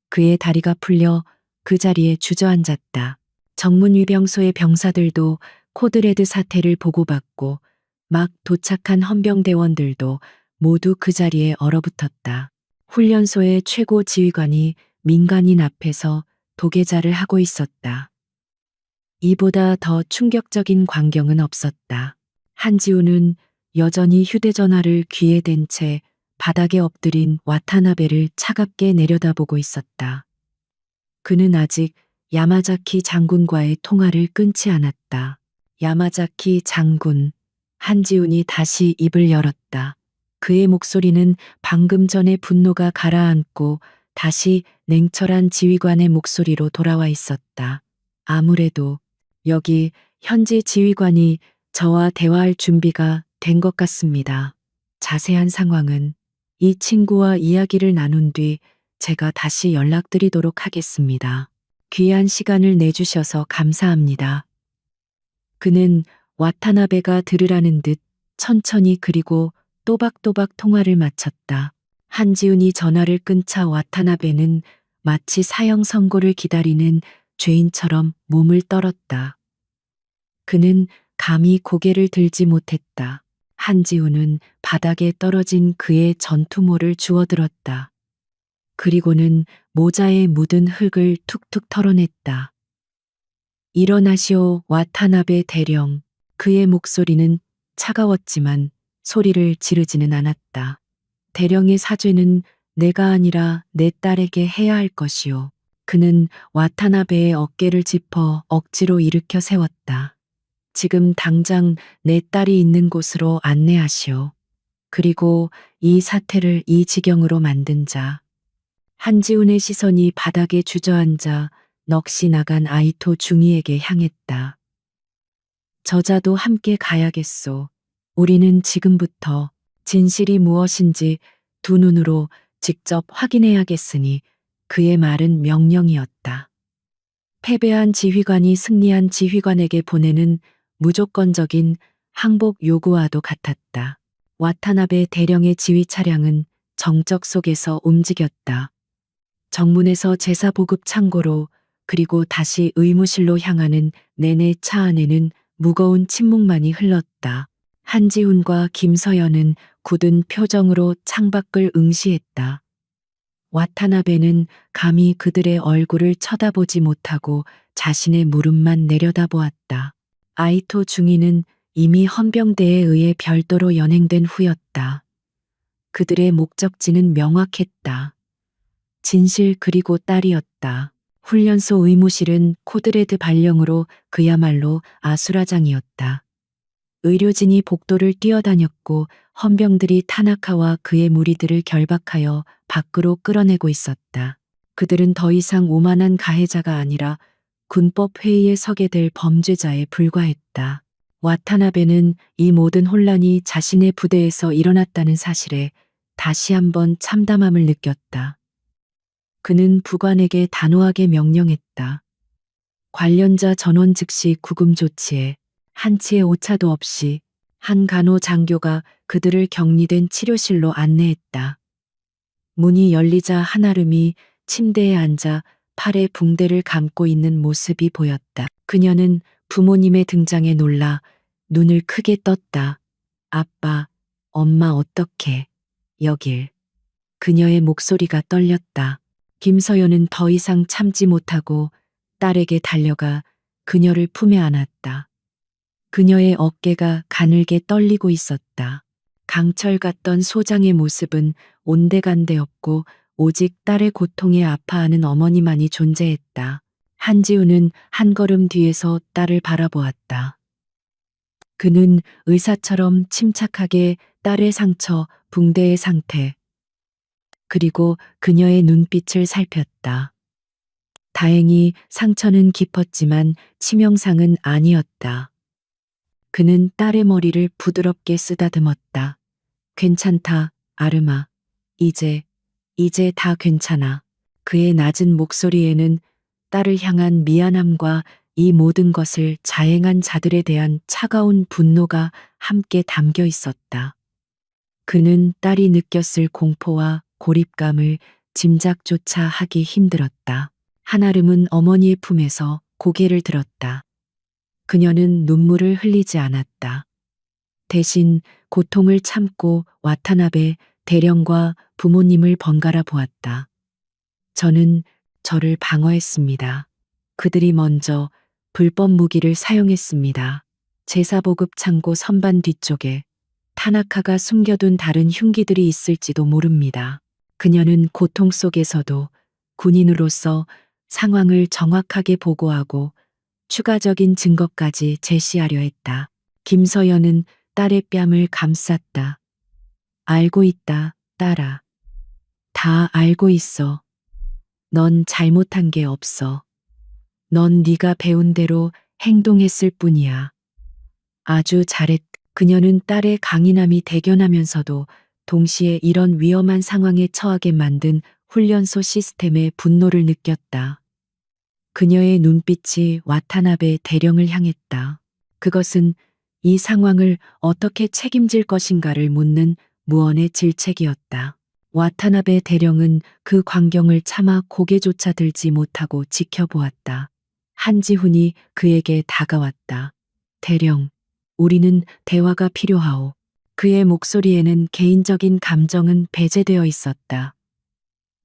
그의 다리가 풀려 그 자리에 주저앉았다. 정문위병소의 병사들도 코드레드 사태를 보고받고 막 도착한 헌병대원들도 모두 그 자리에 얼어붙었다. 훈련소의 최고 지휘관이 민간인 앞에서 도계자를 하고 있었다. 이보다 더 충격적인 광경은 없었다. 한지우는 여전히 휴대전화를 귀에 댄 채 바닥에 엎드린 와타나베를 차갑게 내려다보고 있었다. 그는 아직 야마자키 장군과의 통화를 끊지 않았다. 야마자키 장군. 한지훈이 다시 입을 열었다. 그의 목소리는 방금 전의 분노가 가라앉고 다시 냉철한 지휘관의 목소리로 돌아와 있었다. 아무래도 여기 현지 지휘관이 저와 대화할 준비가 된 것 같습니다. 자세한 상황은 이 친구와 이야기를 나눈 뒤 제가 다시 연락드리도록 하겠습니다. 귀한 시간을 내주셔서 감사합니다. 그는 와타나베가 들으라는 듯 천천히 그리고 또박또박 통화를 마쳤다. 한지훈이 전화를 끊자 와타나베는 마치 사형 선고를 기다리는 죄인처럼 몸을 떨었다. 그는 감히 고개를 들지 못했다. 한지훈은 바닥에 떨어진 그의 전투모를 주워들었다. 그리고는 모자에 묻은 흙을 툭툭 털어냈다. 일어나시오, 와타나베 대령. 그의 목소리는 차가웠지만 소리를 지르지는 않았다. 대령의 사죄는 내가 아니라 내 딸에게 해야 할 것이오. 그는 와타나베의 어깨를 짚어 억지로 일으켜 세웠다. 지금 당장 내 딸이 있는 곳으로 안내하시오. 그리고 이 사태를 이 지경으로 만든 자. 한지훈의 시선이 바닥에 주저앉아 넋이 나간 아이토 중이에게 향했다. 저자도 함께 가야겠소. 우리는 지금부터 진실이 무엇인지 두 눈으로 직접 확인해야겠으니 그의 말은 명령이었다. 패배한 지휘관이 승리한 지휘관에게 보내는 무조건적인 항복 요구와도 같았다. 와타나베 대령의 지휘 차량은 정적 속에서 움직였다. 정문에서 제사 보급 창고로 그리고 다시 의무실로 향하는 내내 차 안에는 무거운 침묵만이 흘렀다. 한지훈과 김서연은 굳은 표정으로 창밖을 응시했다. 와타나베는 감히 그들의 얼굴을 쳐다보지 못하고 자신의 무릎만 내려다보았다. 아이토 중위는 이미 헌병대에 의해 별도로 연행된 후였다. 그들의 목적지는 명확했다. 진실 그리고 딸이었다. 훈련소 의무실은 코드레드 발령으로 그야말로 아수라장이었다. 의료진이 복도를 뛰어다녔고 헌병들이 타나카와 그의 무리들을 결박하여 밖으로 끌어내고 있었다. 그들은 더 이상 오만한 가해자가 아니라 군법 회의에 서게 될 범죄자에 불과했다. 와타나베는 이 모든 혼란이 자신의 부대에서 일어났다는 사실에 다시 한번 참담함을 느꼈다. 그는 부관에게 단호하게 명령했다. 관련자 전원 즉시 구금 조치해 한치의 오차도 없이 한 간호 장교가 그들을 격리된 치료실로 안내했다. 문이 열리자 한아름이 침대에 앉아 팔에 붕대를 감고 있는 모습이 보였다. 그녀는 부모님의 등장에 놀라 눈을 크게 떴다. 아빠, 엄마 어떡해, 여길. 그녀의 목소리가 떨렸다. 김서연은 더 이상 참지 못하고 딸에게 달려가 그녀를 품에 안았다. 그녀의 어깨가 가늘게 떨리고 있었다. 강철 같던 소장의 모습은 온데간데 없고 오직 딸의 고통에 아파하는 어머니만이 존재했다. 한지우는 한 걸음 뒤에서 딸을 바라보았다. 그는 의사처럼 침착하게 딸의 상처, 붕대의 상태, 그리고 그녀의 눈빛을 살폈다. 다행히 상처는 깊었지만 치명상은 아니었다. 그는 딸의 머리를 부드럽게 쓰다듬었다. 괜찮다, 아름아. 이제 다 괜찮아. 그의 낮은 목소리에는 딸을 향한 미안함과 이 모든 것을 자행한 자들에 대한 차가운 분노가 함께 담겨 있었다. 그는 딸이 느꼈을 공포와 고립감을 짐작조차 하기 힘들었다. 한아름은 어머니의 품에서 고개를 들었다. 그녀는 눈물을 흘리지 않았다. 대신 고통을 참고 와타나베 대령과 부모님을 번갈아 보았다. 저는 저를 방어했습니다. 그들이 먼저 불법 무기를 사용했습니다. 제사보급 창고 선반 뒤쪽에 타나카가 숨겨둔 다른 흉기들이 있을지도 모릅니다. 그녀는 고통 속에서도 군인으로서 상황을 정확하게 보고하고 추가적인 증거까지 제시하려 했다. 김서연은 딸의 뺨을 감쌌다. 알고 있다, 딸아. 다 알고 있어. 넌 잘못한 게 없어. 넌 네가 배운 대로 행동했을 뿐이야. 아주 잘했. 그녀는 딸의 강인함이 대견하면서도 동시에 이런 위험한 상황에 처하게 만든 훈련소 시스템의 분노를 느꼈다. 그녀의 눈빛이 와타나베 대령을 향했다. 그것은 이 상황을 어떻게 책임질 것인가를 묻는 무언의 질책이었다. 와타나베 대령은 그 광경을 차마 고개조차 들지 못하고 지켜보았다. 한지훈이 그에게 다가왔다. 대령, 우리는 대화가 필요하오. 그의 목소리에는 개인적인 감정은 배제되어 있었다.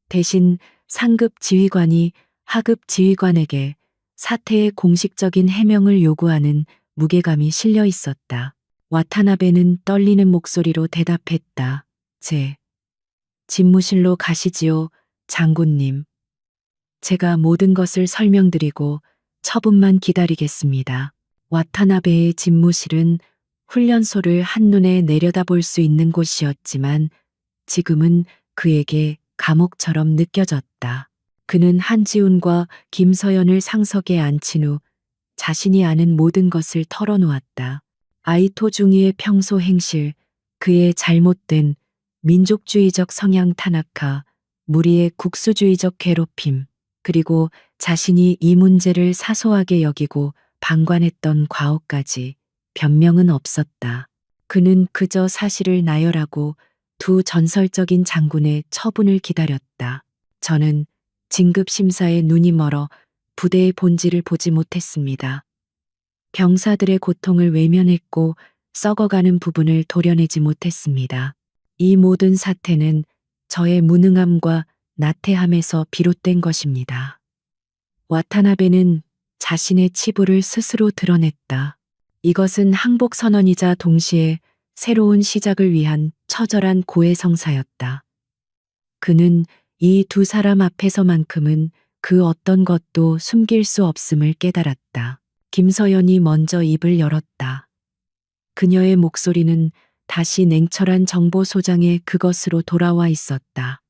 대신 상급 지휘관이 하급 지휘관에게 사태의 공식적인 해명을 요구하는 무게감이 실려 있었다. 와타나베는 떨리는 목소리로 대답했다. 집무실로 가시지요, 장군님. 제가 모든 것을 설명드리고 처분만 기다리겠습니다. 와타나베의 집무실은 훈련소를 한눈에 내려다볼 수 있는 곳이었지만 지금은 그에게 감옥처럼 느껴졌다. 그는 한지훈과 김서연을 상석에 앉힌 후 자신이 아는 모든 것을 털어놓았다. 아이토 중이의 평소 행실, 그의 잘못된 민족주의적 성향 탄압과 무리의 국수주의적 괴롭힘, 그리고 자신이 이 문제를 사소하게 여기고 방관했던 과오까지 변명은 없었다. 그는 그저 사실을 나열하고 두 전설적인 장군의 처분을 기다렸다. 저는 진급 심사에 눈이 멀어 부대의 본질을 보지 못했습니다. 병사들의 고통을 외면했고 썩어가는 부분을 도려내지 못했습니다. 이 모든 사태는 저의 무능함과 나태함에서 비롯된 것입니다. 와타나베는 자신의 치부를 스스로 드러냈다. 이것은 항복 선언이자 동시에 새로운 시작을 위한 처절한 고해성사였다. 그는 이 두 사람 앞에서만큼은 그 어떤 것도 숨길 수 없음을 깨달았다. 김서연이 먼저 입을 열었다. 그녀의 목소리는 다시 냉철한 정보소장의 그것으로 돌아와 있었다.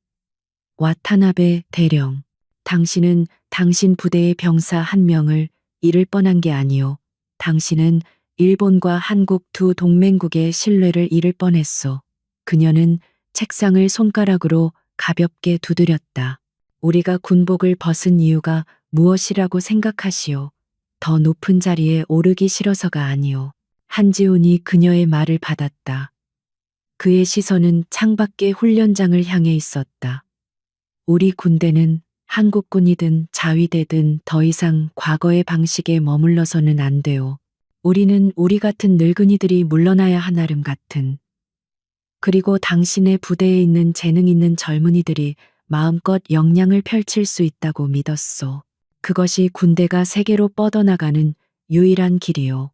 와타나베 대령, 당신은 당신 부대의 병사 한 명을 잃을 뻔한 게 아니오. 당신은 일본과 한국 두 동맹국의 신뢰를 잃을 뻔했소. 그녀는 책상을 손가락으로 가볍게 두드렸다. 우리가 군복을 벗은 이유가 무엇이라고 생각하시오? 더 높은 자리에 오르기 싫어서가 아니오. 한지훈이 그녀의 말을 받았다. 그의 시선은 창밖의 훈련장을 향해 있었다. 우리 군대는 한국군이든 자위대든 더 이상 과거의 방식에 머물러서는 안 돼요. 우리는 우리 같은 늙은이들이 물러나야 하나름 같은. 그리고 당신의 부대에 있는 재능 있는 젊은이들이 마음껏 역량을 펼칠 수 있다고 믿었소. 그것이 군대가 세계로 뻗어나가는 유일한 길이요.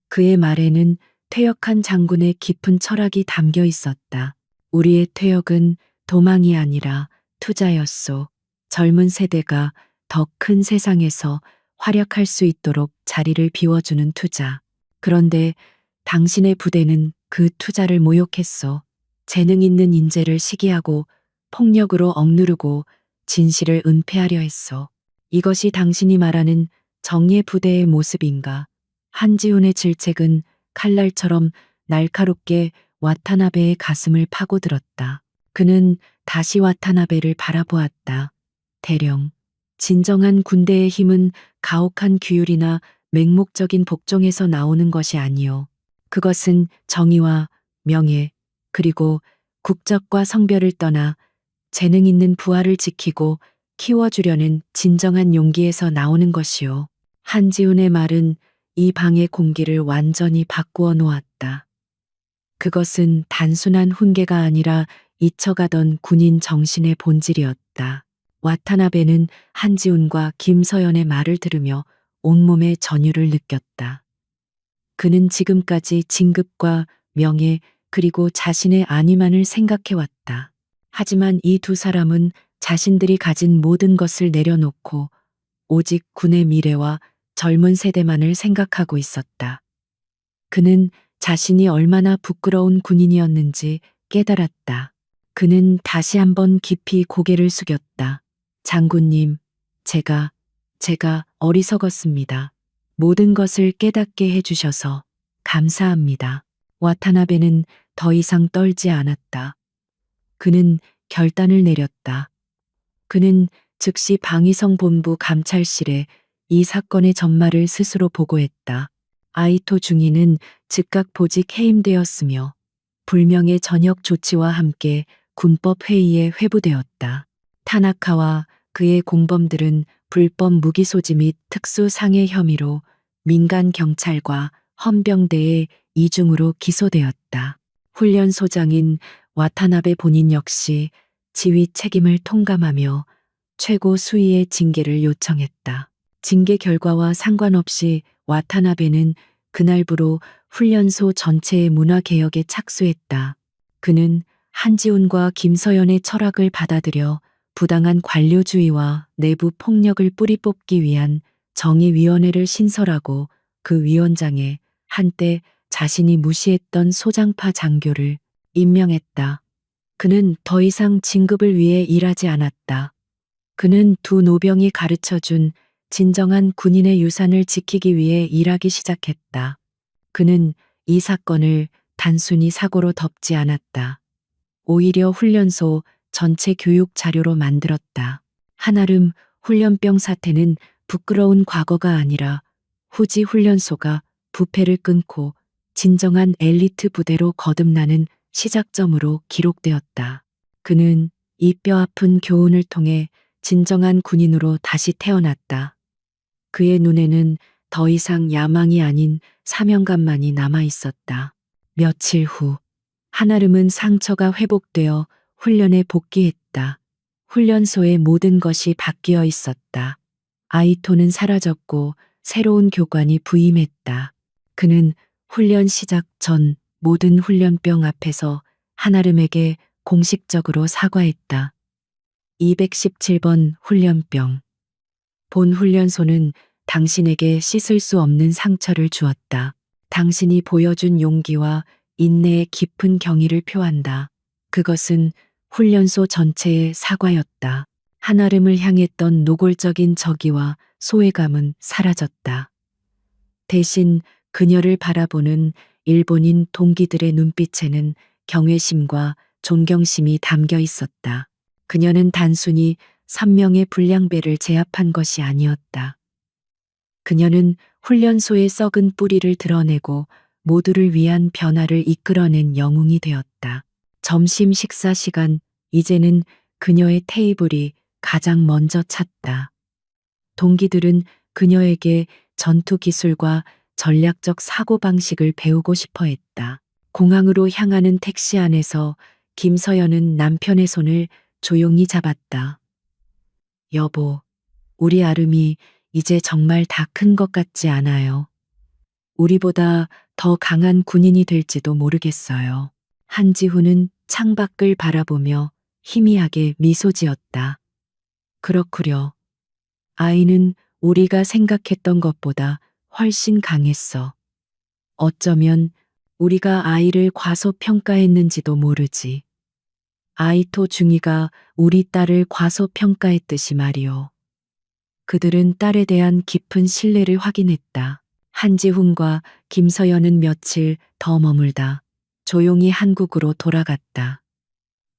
그의 말에는 퇴역한 장군의 깊은 철학이 담겨 있었다. 우리의 퇴역은 도망이 아니라 투자였소. 젊은 세대가 더 큰 세상에서 활약할 수 있도록 자리를 비워주는 투자. 그런데 당신의 부대는 그 투자를 모욕했소. 재능 있는 인재를 시기하고 폭력으로 억누르고 진실을 은폐하려 했소. 이것이 당신이 말하는 정예 부대의 모습인가? 한지훈의 질책은 칼날처럼 날카롭게 와타나베의 가슴을 파고들었다. 그는 다시 와타나베를 바라보았다. 대령, 진정한 군대의 힘은 가혹한 규율이나 맹목적인 복종에서 나오는 것이 아니요. 그것은 정의와 명예, 그리고 국적과 성별을 떠나 재능 있는 부하를 지키고 키워주려는 진정한 용기에서 나오는 것이요. 한지훈의 말은 이 방의 공기를 완전히 바꾸어 놓았다. 그것은 단순한 훈계가 아니라 잊혀가던 군인 정신의 본질이었다. 와타나베는 한지훈과 김서연의 말을 들으며 온몸의 전율을 느꼈다. 그는 지금까지 진급과 명예 그리고 자신의 안위만을 생각해왔다. 하지만 이 두 사람은 자신들이 가진 모든 것을 내려놓고 오직 군의 미래와 젊은 세대만을 생각하고 있었다. 그는 자신이 얼마나 부끄러운 군인이었는지 깨달았다. 그는 다시 한번 깊이 고개를 숙였다. 장군님, 제가 어리석었습니다. 모든 것을 깨닫게 해주셔서 감사합니다. 와타나베는 더 이상 떨지 않았다. 그는 결단을 내렸다. 그는 즉시 방위성 본부 감찰실에 이 사건의 전말을 스스로 보고했다. 아이토 중위는 즉각 보직 해임되었으며 불명예 전역 조치와 함께 군법 회의에 회부되었다. 타나카와 그의 공범들은 불법 무기 소지 및 특수 상해 혐의로 민간 경찰과 헌병대의 이중으로 기소되었다. 훈련소장인 와타나베 본인 역시 지휘 책임을 통감하며 최고 수위의 징계를 요청했다. 징계 결과와 상관없이 와타나베는 그날부로 훈련소 전체의 문화 개혁에 착수했다. 그는 한지훈과 김서연의 철학을 받아들여 부당한 관료주의와 내부 폭력을 뿌리 뽑기 위한 정의위원회를 신설하고 그 위원장에 한때 자신이 무시했던 소장파 장교를 임명했다. 그는 더 이상 진급을 위해 일하지 않았다. 그는 두 노병이 가르쳐준 진정한 군인의 유산을 지키기 위해 일하기 시작했다. 그는 이 사건을 단순히 사고로 덮지 않았다. 오히려 훈련소 전체 교육 자료로 만들었다. 한아름 훈련병 사태는 부끄러운 과거가 아니라 후지 훈련소가 부패를 끊고 진정한 엘리트 부대로 거듭나는 시작점으로 기록되었다. 그는 이 뼈아픈 교훈을 통해 진정한 군인으로 다시 태어났다. 그의 눈에는 더 이상 야망이 아닌 사명감만이 남아 있었다. 며칠 후, 한아름은 상처가 회복되어 훈련에 복귀했다. 훈련소의 모든 것이 바뀌어 있었다. 아이토는 사라졌고 새로운 교관이 부임했다. 그는 훈련 시작 전 모든 훈련병 앞에서 한아름에게 공식적으로 사과했다. 217번 훈련병. 본 훈련소는 당신에게 씻을 수 없는 상처를 주었다. 당신이 보여준 용기와 인내의 깊은 경의를 표한다. 그것은 훈련소 전체의 사과였다. 한아름을 향했던 노골적인 적의와 소외감은 사라졌다. 대신 그녀를 바라보는 일본인 동기들의 눈빛에는 경외심과 존경심이 담겨 있었다. 그녀는 단순히 3명의 불량배를 제압한 것이 아니었다. 그녀는 훈련소의 썩은 뿌리를 드러내고 모두를 위한 변화를 이끌어낸 영웅이 되었다. 점심 식사 시간, 이제는 그녀의 테이블이 가장 먼저 찼다. 동기들은 그녀에게 전투 기술과 전략적 사고방식을 배우고 싶어 했다. 공항으로 향하는 택시 안에서 김서연은 남편의 손을 조용히 잡았다. 여보, 우리 아름이 이제 정말 다 큰 것 같지 않아요. 우리보다 더 강한 군인이 될지도 모르겠어요. 한지훈은 창밖을 바라보며 희미하게 미소 지었다. 그렇구려. 아이는 우리가 생각했던 것보다 훨씬 강했어. 어쩌면 우리가 아이를 과소평가했는지도 모르지. 아이토 중이가 우리 딸을 과소평가했듯이 말이오. 그들은 딸에 대한 깊은 신뢰를 확인했다. 한지훈과 김서연은 며칠 더 머물다 조용히 한국으로 돌아갔다.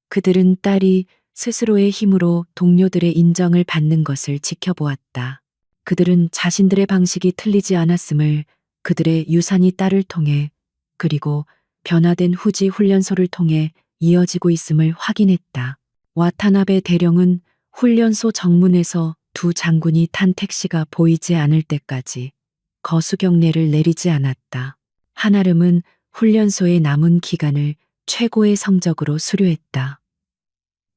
그들은 딸이 스스로의 힘으로 동료들의 인정을 받는 것을 지켜보았다. 그들은 자신들의 방식이 틀리지 않았음을 그들의 유산이 딸을 통해 그리고 변화된 후지 훈련소를 통해 이어지고 있음을 확인했다. 와타나베 대령은 훈련소 정문에서 두 장군이 탄 택시가 보이지 않을 때까지 거수경례를 내리지 않았다. 한아름은 훈련소의 남은 기간을 최고의 성적으로 수료했다.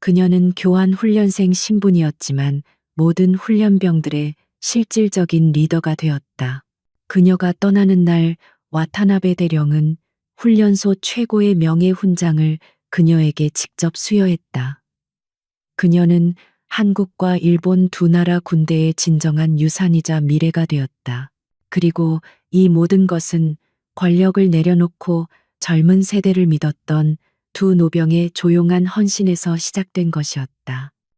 그녀는 교환 훈련생 신분이었지만 모든 훈련병들의 실질적인 리더가 되었다. 그녀가 떠나는 날 와타나베 대령은 훈련소 최고의 명예훈장을 그녀에게 직접 수여했다. 그녀는 한국과 일본 두 나라 군대의 진정한 유산이자 미래가 되었다. 그리고 이 모든 것은 권력을 내려놓고 젊은 세대를 믿었던 두 노병의 조용한 헌신에서 시작된 것이었다.